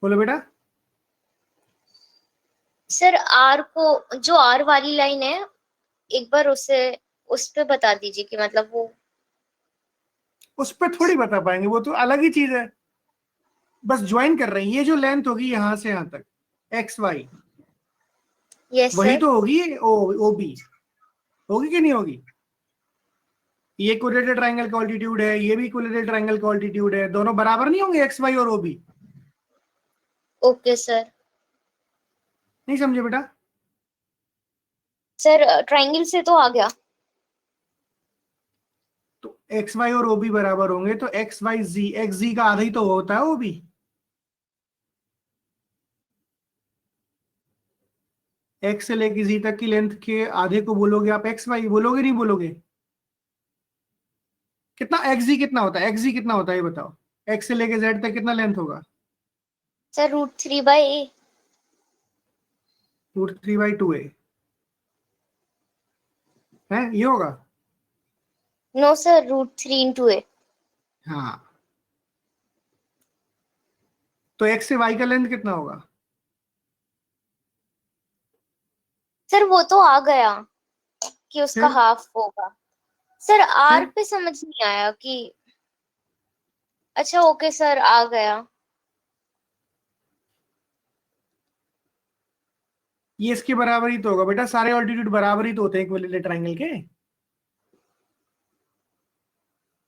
बोलो बेटा। सर R को, जो R वाली लाइन है, एक बार उस पे बता दीजिए कि मतलब वो उस पर थोड़ी बता पाएंगे, वो तो अलग ही चीज है। बस ज्वाइन कर रहे हैं, ये जो लेंथ होगी यहां से यहां तक XY, यस वही सर। तो होगी OB। होगी कि नहीं होगी? ये कोलिडेड ट्रायंगल का ऑल्टीट्यूड है, ये भी कोलिडेड ट्रायंगल का ऑल्टीट्यूड है, दोनों बराबर नहीं होंगे XY और OB? Okay sir. नहीं समझे बेटा? सर ट्रायंगल से तो आ गया। तो XY और OB बराबर होंगे तो XZ का आधा ही तो होता है OB। X से लेके Z तक की लेंथ के आधे को बोलोगे आप XY, बोलोगे नहीं बोलोगे? कितना XZ कितना होता है, XZ कितना होता है ये बताओ। X से लेके Z तक कितना लेंथ होगा? Sir √3/a। √3/2a है, ये होगा। No sir √3 × a। हाँ, तो X से Y का लेंथ कितना होगा? सर वो तो आ गया कि उसका फिर? हाफ होगा। सर आर फिर? पे समझ नहीं आया कि, अच्छा ओके सर आ गया। ये इसके बराबर ही तो होगा बेटा, सारे ऑल्टीट्यूड बराबर ही तो होते हैं इक्विलेटरल ट्रायंगल के,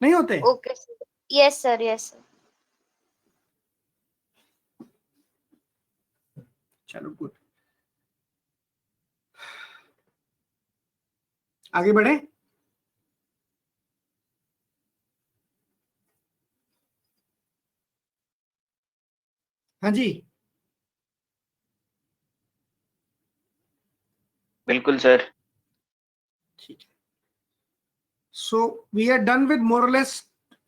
नहीं होते? Okay sir, yes sir yes sir. चलो गुड, आगे बढ़े। हाँ जी, बिल्कुल सर। ठीक है। So we are done with more or less,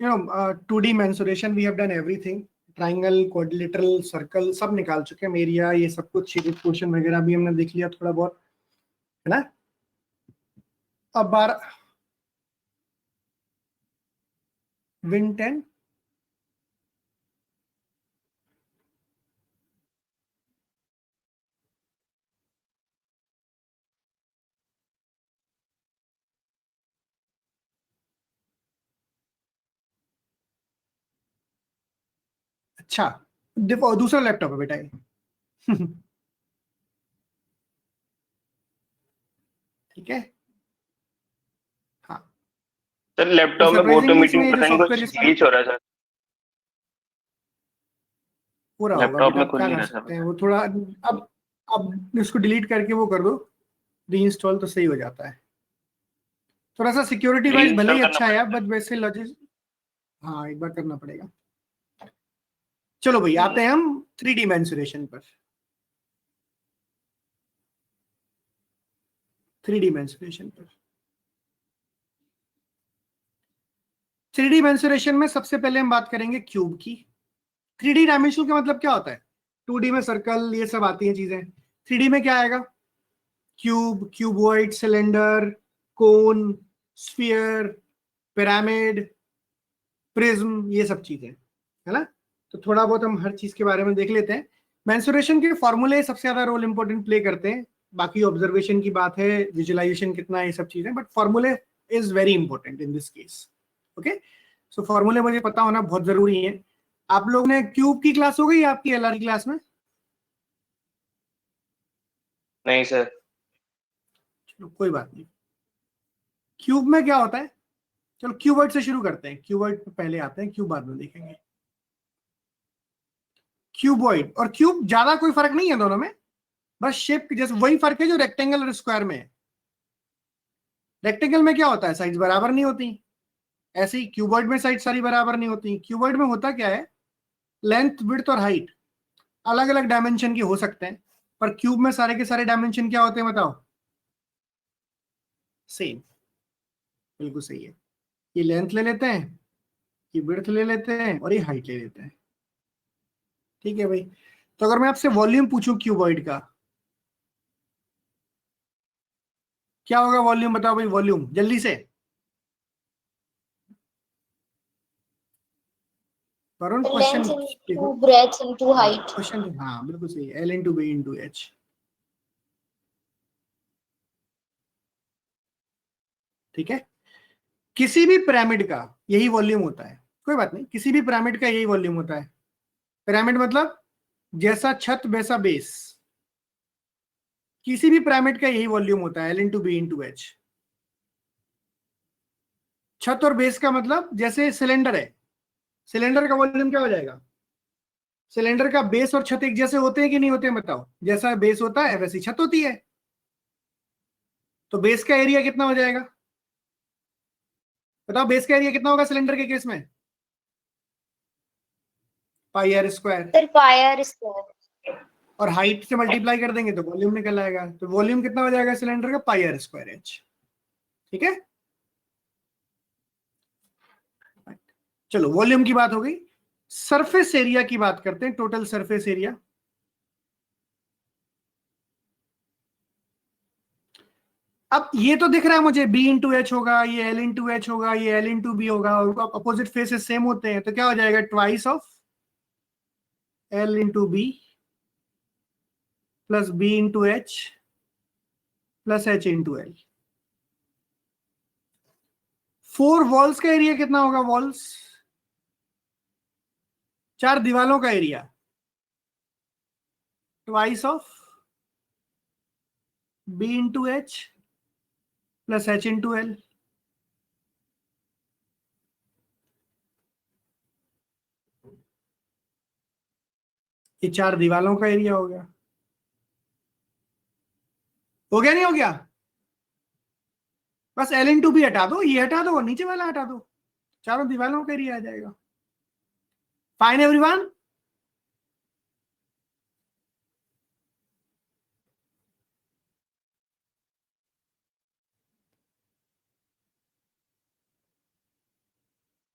2D mensuration. We have done everything. Triangle, quadrilateral, circle सब निकाल चुके हैं, एरिया, ये सब कुछ, शेडेड पोर्शन वगैरह भी हमने देख लिया थोड़ा बहुत, है ना। अब बार विन 10, अच्छा देखो दूसरा लैपटॉप है बेटा ये। ठीक है, हाँ। सर लैपटॉप में सरप्राइजिंगली ऑटोमेटिक इसमें ये जो पता नहीं सॉफ्टवेयर कुछ इसका ग्लिच हो रहा है सर, पूरा होगा लैपटॉप बेटा, में अब खुल क्या नहीं कर रहा सकते सर। हैं वो थोड़ा, अब इसको डिलीट करके वो कर दो, रीइंस्टॉल, तो सही हो जाता है। थोड़ा सा सिक्योरिटी वाइज भले रीइंस्टॉल ही करना अच्छा है, पड़ेगा बट वैसे लॉजिक, हाँ एक बार करना पड़ेगा। चलो भाई आते हैं हम 3D मेंसुरेशन पर। 3D मेंसुरेशन पर, 3D मेंसुरेशन में सबसे पहले हम बात करेंगे क्यूब की। 3D डायमेंशन का मतलब क्या होता है? 2D में सर्कल ये सब आती हैं चीजें, 3D में क्या आएगा? क्यूब, क्यूबॉइड, सिलेंडर, कोन, स्फीयर, पिरामिड, प्रिज्म, ये सब चीजें, है ना। तो थोड़ा बहुत हम हर चीज के बारे में देख लेते हैं। मेंसुरेशन के फॉर्मूले सबसे ज्यादा रोल इंपॉर्टेंट प्ले करते हैं, बाकी ऑब्जर्वेशन की बात है, विजुअलाइजेशन कितना है, ये सब चीजें, but formulae is very important in this case. Okay, so formulae मुझे पता होना बहुत जरूरी है। आप लोग ने क्यूब की क्लास हो गई आपकी एलआर क्लास में? नहीं सर। चलो कोई बात नहीं। क्यूब में क्या होता है, चलो क्यूबॉइड से शुरू करते हैं, क्यूबॉइड पे पहले आते हैं, क्यूब बाद में देखेंगे। क्यूबॉइड और क्यूब ज्यादा कोई फर्क नहीं है दोनों में, बस शेप जैसे वही फर्क है जो रेक्टेंगल और स्क्वायर में है। रेक्टेंगल में क्या होता है, साइड्स बराबर नहीं होती, ऐसे ही क्यूबॉइड में साइड सारी बराबर नहीं होती। क्यूबॉइड में होता क्या है, लेंथ, विड्थ और हाइट अलग अलग डायमेंशन के हो सकते हैं, पर क्यूब में सारे के सारे डायमेंशन क्या होते हैं बताओ? सेम, बिल्कुल सही है। ये लेंथ ले लेते हैं, ये विड्थ ले लेते हैं और ये हाइट ले लेते हैं। ठीक है भाई, तो अगर मैं आपसे वॉल्यूम पूछूं क्यूबॉइड का, क्या होगा वॉल्यूम, बताओ भाई वॉल्यूम जल्दी से। वरुण क्वेश्चन लेंथ देखो, इनटू ब्रेथ इनटू हाँ हाइट। क्वेश्चन, हाँ बिल्कुल सही है, L/B/H। ठीक है, किसी भी पिरामिड का यही वॉल्यूम होता है, कोई बात नहीं, किसी भी पिरामिड का यही वॉल्यूम होता है। पिरामिड मतलब जैसा छत वैसा बेस, किसी भी पिरामिड का यही वॉल्यूम होता है, L/B/H। छत और बेस का मतलब जैसे सिलेंडर है, सिलेंडर का वॉल्यूम क्या हो जाएगा? सिलेंडर का बेस और छत एक जैसे होते हैं कि नहीं होते हैं बताओ? जैसा बेस होता है वैसी छत होती है, तो बेस का एरिया कितना हो जाएगा बताओ? बेस का एरिया कितना होगा सिलेंडर के केस में? Pi r square. Sir pi r square. और हाइट से मल्टीप्लाई कर देंगे तो वॉल्यूम निकल आएगा, तो वॉल्यूम कितना हो जाएगा सिलेंडर का? पाई आर स्क्वायर एच। ठीक है, चलो वॉल्यूम की बात हो गई। सरफेस एरिया की बात करते हैं, टोटल सरफेस एरिया। अब ये तो दिख रहा है मुझे B/H होगा, ये L/H होगा, ये L/B होगा, और अपोजिट फेसेस सेम होते हैं, तो क्या हो जाएगा? Twice of L/B plus B/H plus H into L. 4 walls का एरिया कितना होगा? वॉल्स 4 दीवालों का area twice of B into H plus H into L. ये 4 दीवालों का एरिया हो गया। हो गया नहीं हो गया? बस एल इंटू बी हटा दो, ये हटा दो और नीचे वाला हटा दो, चारों दीवालों का एरिया आ जाएगा। Fine everyone?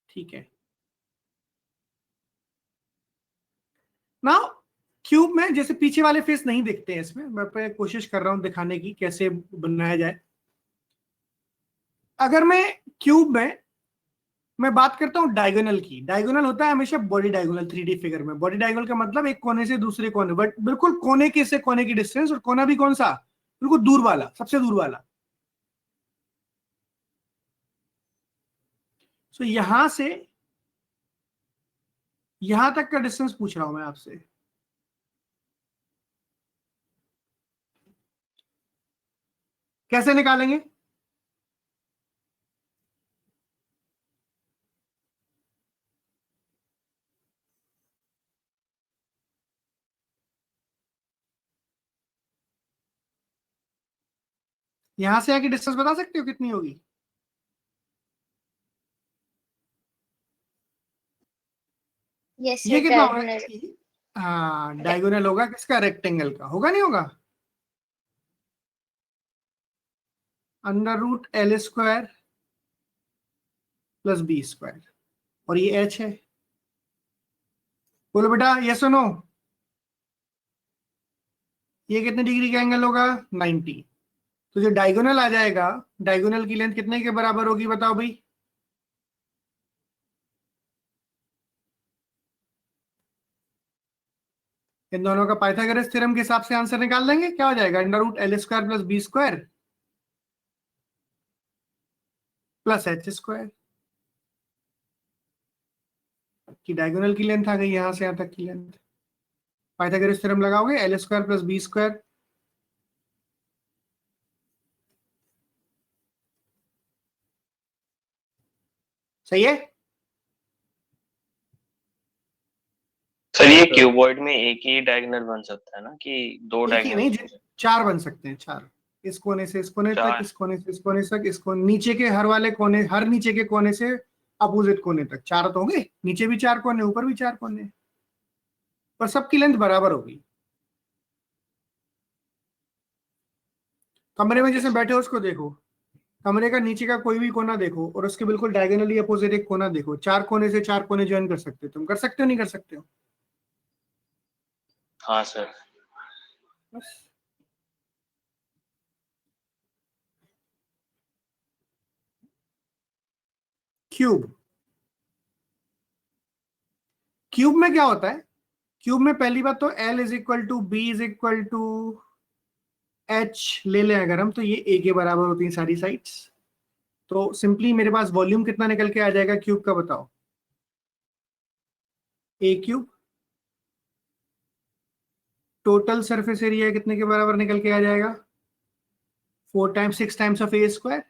ठीक है। नाउ क्यूब में जैसे पीछे वाले फेस नहीं दिखते हैं इसमें, मैं कोशिश कर रहा हूं दिखाने की कैसे बनाया जाए। अगर मैं क्यूब में मैं बात करता हूं डायगोनल की, डायगोनल होता है हमेशा बॉडी डायगोनल 3D फिगर में। बॉडी डायगोनल का मतलब एक कोने से दूसरे कोने, बट बिल्कुल कोने के से कोने की डिस्टेंस, और कोना भी कौन सा? बिल्कुल दूर वाला, सबसे दूर वाला। सो यहां से यहां तक का डिस्टेंस पूछ रहा हूं मैं आपसे। कैसे निकालेंगे? यहां से आके डिस्टेंस बता सकते हो कितनी होगी? यस ये सर, कितना होगा? डायगोनल। हाँ, डायगोनल होगा किसका? रेक्टेंगल का। होगा नहीं होगा? Under root L square plus B square, और ये एच है। बोलो बेटा, ये सुनो, ये कितने डिग्री का एंगल होगा? 90। तो जो डायगोनल आ जाएगा, डायगोनल की लेंथ कितने के बराबर होगी बताओ भाई? इन दोनों का पाइथागोरस थ्योरम के हिसाब से आंसर निकाल लेंगे। क्या हो जाएगा? Under root L square plus B square plus H square की डायगोनल की लेंथ आ गई, यहां से यहां तक की लेंथ। पाइथागोरस थ्योरम लगाओगे, L square plus B square, सही है? सर ये क्यूबॉइड में एक ही डायगोनल बन सकता है ना, कि दो एक ही नहीं, डायगोनल? 4 बन सकते हैं, 4। इस कोने से इस कोने तक, 4। इस कोने से इस कोने तक, इस कोने, नीचे के हर वाले कोने, हर नीचे के कोने से अपोजिट कोने तक 4 तो होंगे। नीचे भी 4 कोने, ऊपर भी 4 कोने, पर सबकी लेंथ बराबर होगी। कमरे में जैसे बैठे हो उसको देखो, कमरे का नीचे का कोई भी कोना देखो और उसके बिल्कुल डायगोनली अपोजिट एक कोना देखो, 4 कोने से 4 कोने ज्वाइन कर सकते हो। तुम कर सकते हो नहीं कर सकते हो? हाँ सर। बस। क्यूब, क्यूब में क्या होता है? क्यूब में पहली बात तो L is equal to B is equal to H ले लें अगर हम, तो ये ए के बराबर होती हैं सारी साइड्स। तो सिंपली मेरे पास वॉल्यूम कितना निकल के आ जाएगा क्यूब का बताओ? ए क्यूब। टोटल सरफेस एरिया कितने के बराबर निकल के आ जाएगा? 4 times 6 times of A square.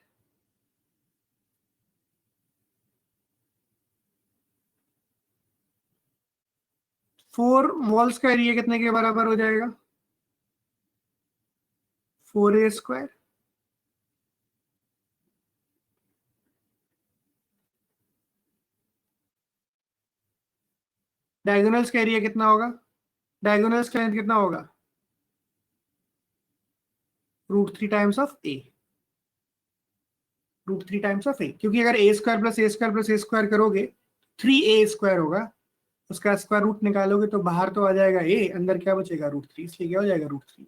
Four walls का एरिया कितने के बराबर हो जाएगा? 4a square. डायगोनल्स का एरिया कितना होगा? डायगोनल्स का लेंथ कितना होगा? √3 times of a. √3 times of a, क्योंकि अगर a square plus a square plus a square करोगे 3a स्क्वायर होगा, उसका स्क्वायर रूट निकालोगे तो बाहर तो आ जाएगा ए, अंदर क्या बचेगा? √3, इसलिए क्या हो जाएगा? √3।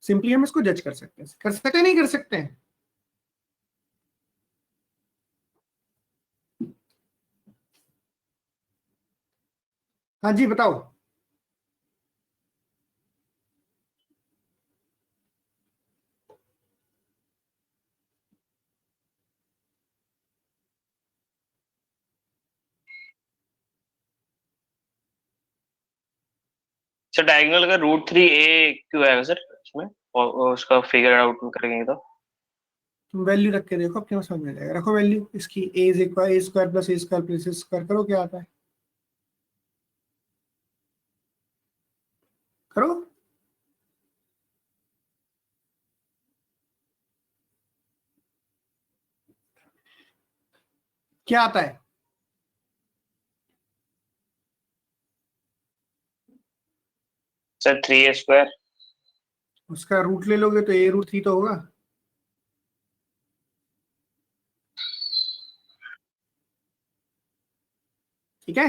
सिंपली हम इसको जज कर सकते हैं। कर सकते हैं नहीं कर सकते हैं? हाँ जी बताओ। सर डायगोनल का √3a क्यों आएगा सर इसमें, और उसका फिगर आउट करेंगे तो तुम वैल्यू रख के देखो, अपने को समझ में जाएगा। रखो वैल्यू इसकी, a is equal a square plus a square plus a square, करो क्या आता है, करो। क्या आता है, सर 3a²। उसका रूट ले लोगे तो a√3 तो होगा। ठीक है,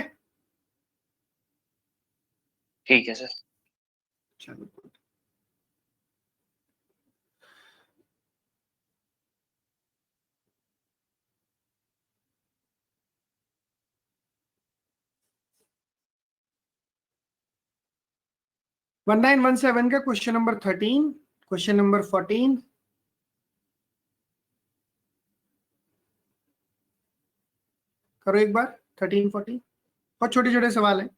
ठीक है सर। चलो। वन 1917 का क्वेश्चन नंबर 13, क्वेश्चन नंबर 14, करो एक बार 13 14, बहुत छोटे छोटे सवाल हैं।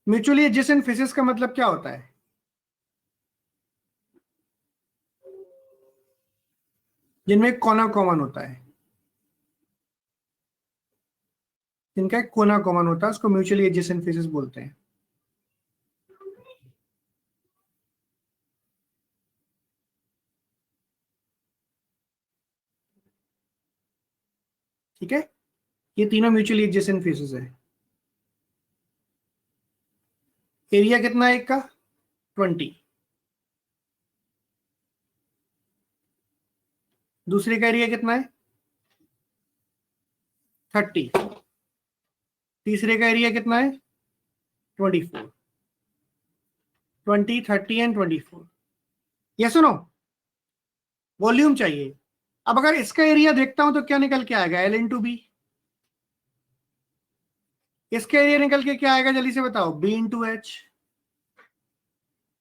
म्यूचुअली एडजेसेंट फेसेस का मतलब क्या होता है, जिनमें एक कोना कॉमन होता है, जिनका एक कोना कॉमन होता है उसको म्यूचुअली एडजेसेंट फेसेस बोलते हैं। ठीक है, ये तीनों म्यूचुअली एडजेसेंट फेसेस है। एरिया कितना है एक का, 20, दूसरे का एरिया कितना है, 30, तीसरे का एरिया कितना है, 24, 20 30 एंड 24। ये सुनो, वॉल्यूम चाहिए। अब अगर इसका एरिया देखता हूं तो क्या निकल के आएगा, L/B। इसका एरिया निकल के क्या आएगा जल्दी से बताओ, B/H।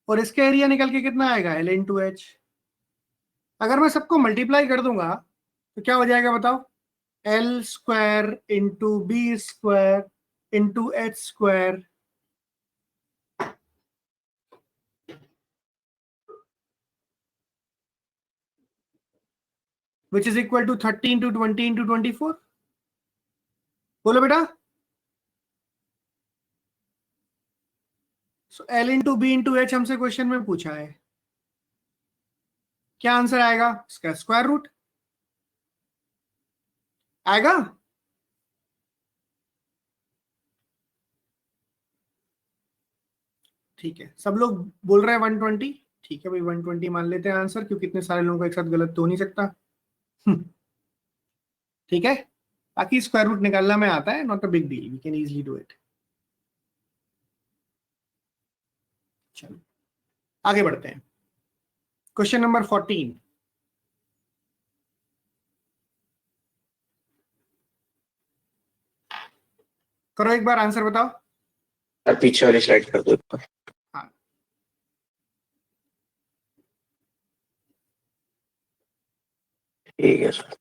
और इसका एरिया निकल के कितना आएगा, L/H। अगर मैं सबको मल्टीप्लाई कर दूंगा तो क्या हो जाएगा बताओ, L² into B² into H², which is equal to 30 into 20 into 24। बोलो बेटा। सो L/B/H हमसे क्वेश्चन में पूछा है, क्या आंसर आएगा, इसका स्क्वायर रूट आएगा। ठीक है, सब लोग बोल रहे हैं 120। ठीक है भाई, 120 मान लेते हैं आंसर, क्योंकि इतने सारे लोगों का एक साथ गलत तो हो नहीं सकता। ठीक है, बाकी स्क्वायर रूट निकालना में आता है, not a big deal, we can easily do it. चलो आगे बढ़ते हैं, क्वेश्चन नंबर 14। करो एक बार आंसर बताओ। सर पीछे वाली स्लाइड कर दो एक बार। हाँ, ठीक है sir.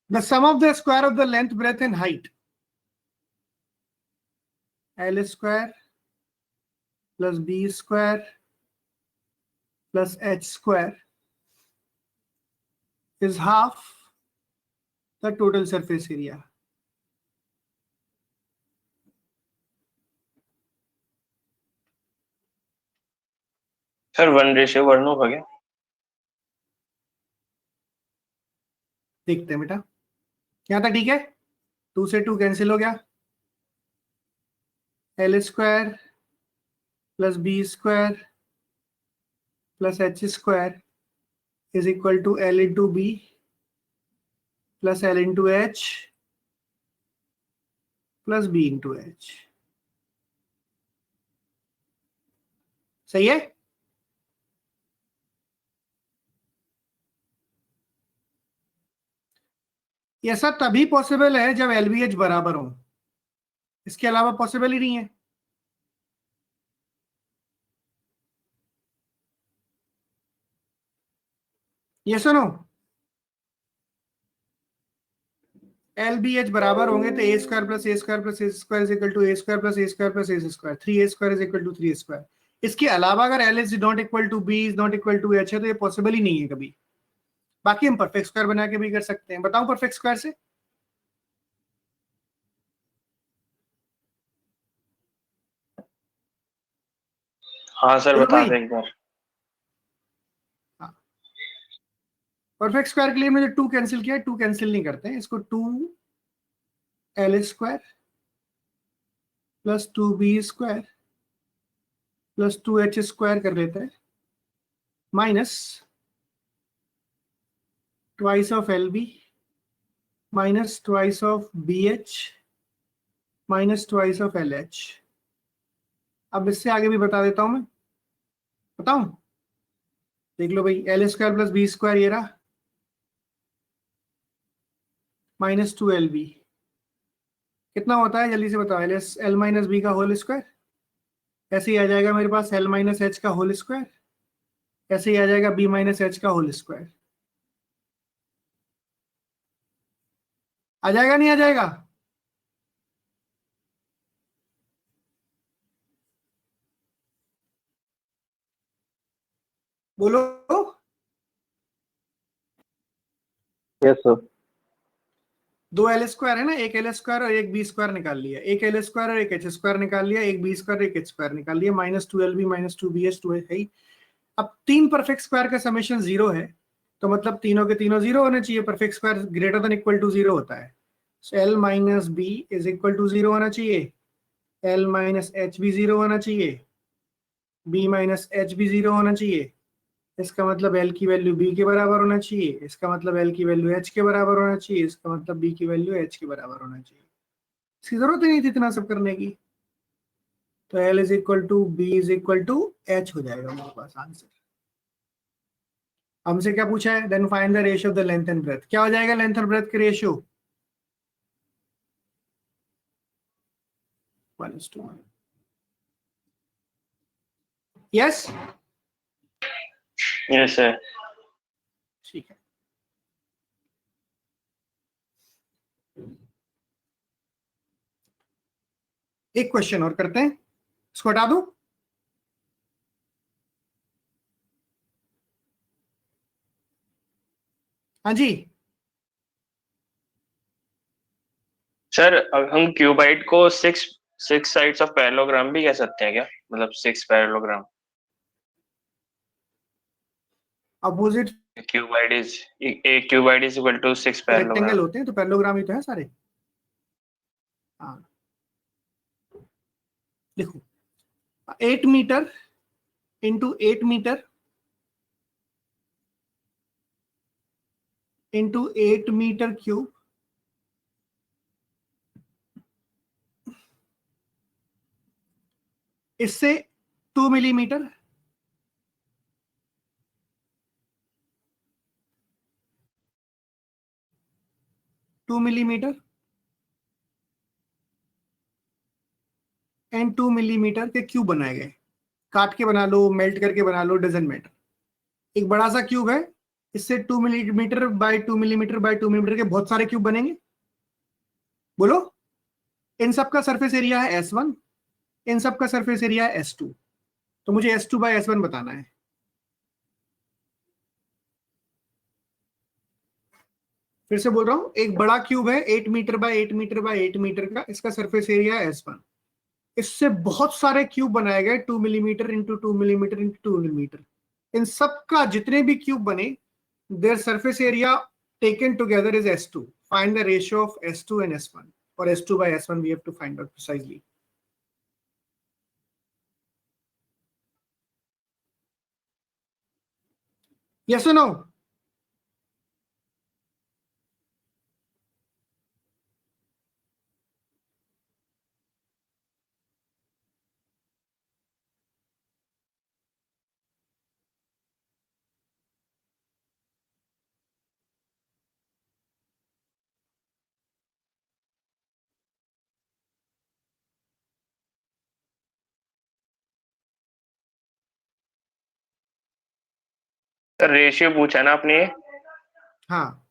the sum of the square of the length, breadth and height L square plus B square plus H square is half the total surface area. Sir 1:1 होगा क्या? देखते हैं बेटा, यहाँ तक ठीक है। 2 से 2 कैंसिल हो गया, L square plus B square plus H square is equal to L into B plus L into H plus B into H. सही है। यह सब तभी पॉसिबल है जब एल बी एच बराबर हो, इसके अलावा पॉसिबल ही नहीं है। ये सुनो, एल बी एच बराबर होंगे तो a square plus a square plus a square is equal to a square plus a square plus a square, 3a square is equal to 3a square. इसके अलावा अगर L is not equal to B is not equal to H है तो ये possible ही नहीं है कभी। बाकी हम परफेक्ट स्क्वायर बना के भी कर सकते हैं। बताओ परफेक्ट स्क्वायर से। हाँ सर चलो बता भाई। दें एक बार। परफेक्ट स्क्वायर के लिए मैंने 2 कैंसिल किया, 2 कैंसिल नहीं करते हैं इसको। 2 L square plus 2b square plus 2h square कर लेते हैं, minus twice of L B minus twice of B H minus twice of L H. अब इससे आगे भी बता देता हूं मैं, बताऊं? देख लो भाई, L square plus B square ये रहा, माइनस 2lb कितना होता है जल्दी से बताओ। एल माइनस बी का होल स्क्वायर, ऐसे ही आ जाएगा मेरे पास एल माइनस एच का होल स्क्वायर, ऐसे ही आ जाएगा बी माइनस एच का होल स्क्वायर। आ जाएगा नहीं आ जाएगा? बोलो। Yes sir. 2 एल स्क्वायर है ना, एक एल स्क्वायर और एक बी स्क्वायर निकाल लिया, एक एल स्क्वायर और एक एच स्क्वायर निकाल लिया, एक बी स्क्वायर एक एच स्क्वायर निकाल लिया, माइनस 2lb माइनस 2bh 2 है। अब 3 परफेक्ट स्क्वायर का समेशन 0 है तो मतलब तीनों के तीनों 0 होने चाहिए। Perfect square greater than equal to 0 होता है। So L minus B is equal to 0 होना चाहिए, एल माइनस एच भी 0 होना चाहिए, बी माइनस एच भी 0 होना चाहिए। इसका मतलब एल की वैल्यू बी के बराबर होना चाहिए, इसका मतलब एल की वैल्यू एच के बराबर होना चाहिए, इसका मतलब बी की वैल्यू एच के बराबर होना चाहिए। इसकी जरूरत ही नहीं थी इतना सब करने की। तो L is equal to B is equal to H हो जाएगा मेरे पास आंसर। हमसे क्या पूछा है? Then find the ratio of the length and breadth. क्या हो जाएगा लेंथ और ब्रेथ के रेशियो? 1:1। Yes yes sir. ठीक है। एक क्वेश्चन और करते हैं, इसको हटा दूं? हाँ जी सर हम क्यूबाइड को 6 साइड्स ऑफ पैरेललोग्राम भी कह सकते हैं क्या? मतलब 6 parallelogram. Opposite cuboid is equal to 6 rectangle parallelogram. होते हैं तो पैरेललोग्राम ही तो है सारे। हाँ देखो, 8 metre into 8 metre into 8 metre cube इससे 2 मिलीमीटर, एंड 2 मिलीमीटर के क्यूब बनाए गए। काट के बना लो, मेल्ट करके बना लो, डजंट मैटर। एक बड़ा सा क्यूब है, इससे 2 millimetre by 2 millimetre by 2 millimetre के बहुत सारे क्यूब बनेंगे। बोलो। इन सब का सरफेस एरिया है S1, इन सब का सरफेस एरिया है S2, तो मुझे S2 बाय S1 बताना है। फिर से बोल रहा हूं, एक बड़ा क्यूब है 8 metre by 8 metre by 8 metre का, इसका सरफेस एरिया है S1। इससे बहुत सारे क्यूब बनाए गए 2 millimetre into 2 millimetre into 2 millimetre. इन सब का जितने भी क्यूब बने, their surface area taken together is S2. Find the ratio of S2 and S1. For S2 by S1 we have to find out precisely. Yes or no? Ratio पूछा ना आपने? हाँ,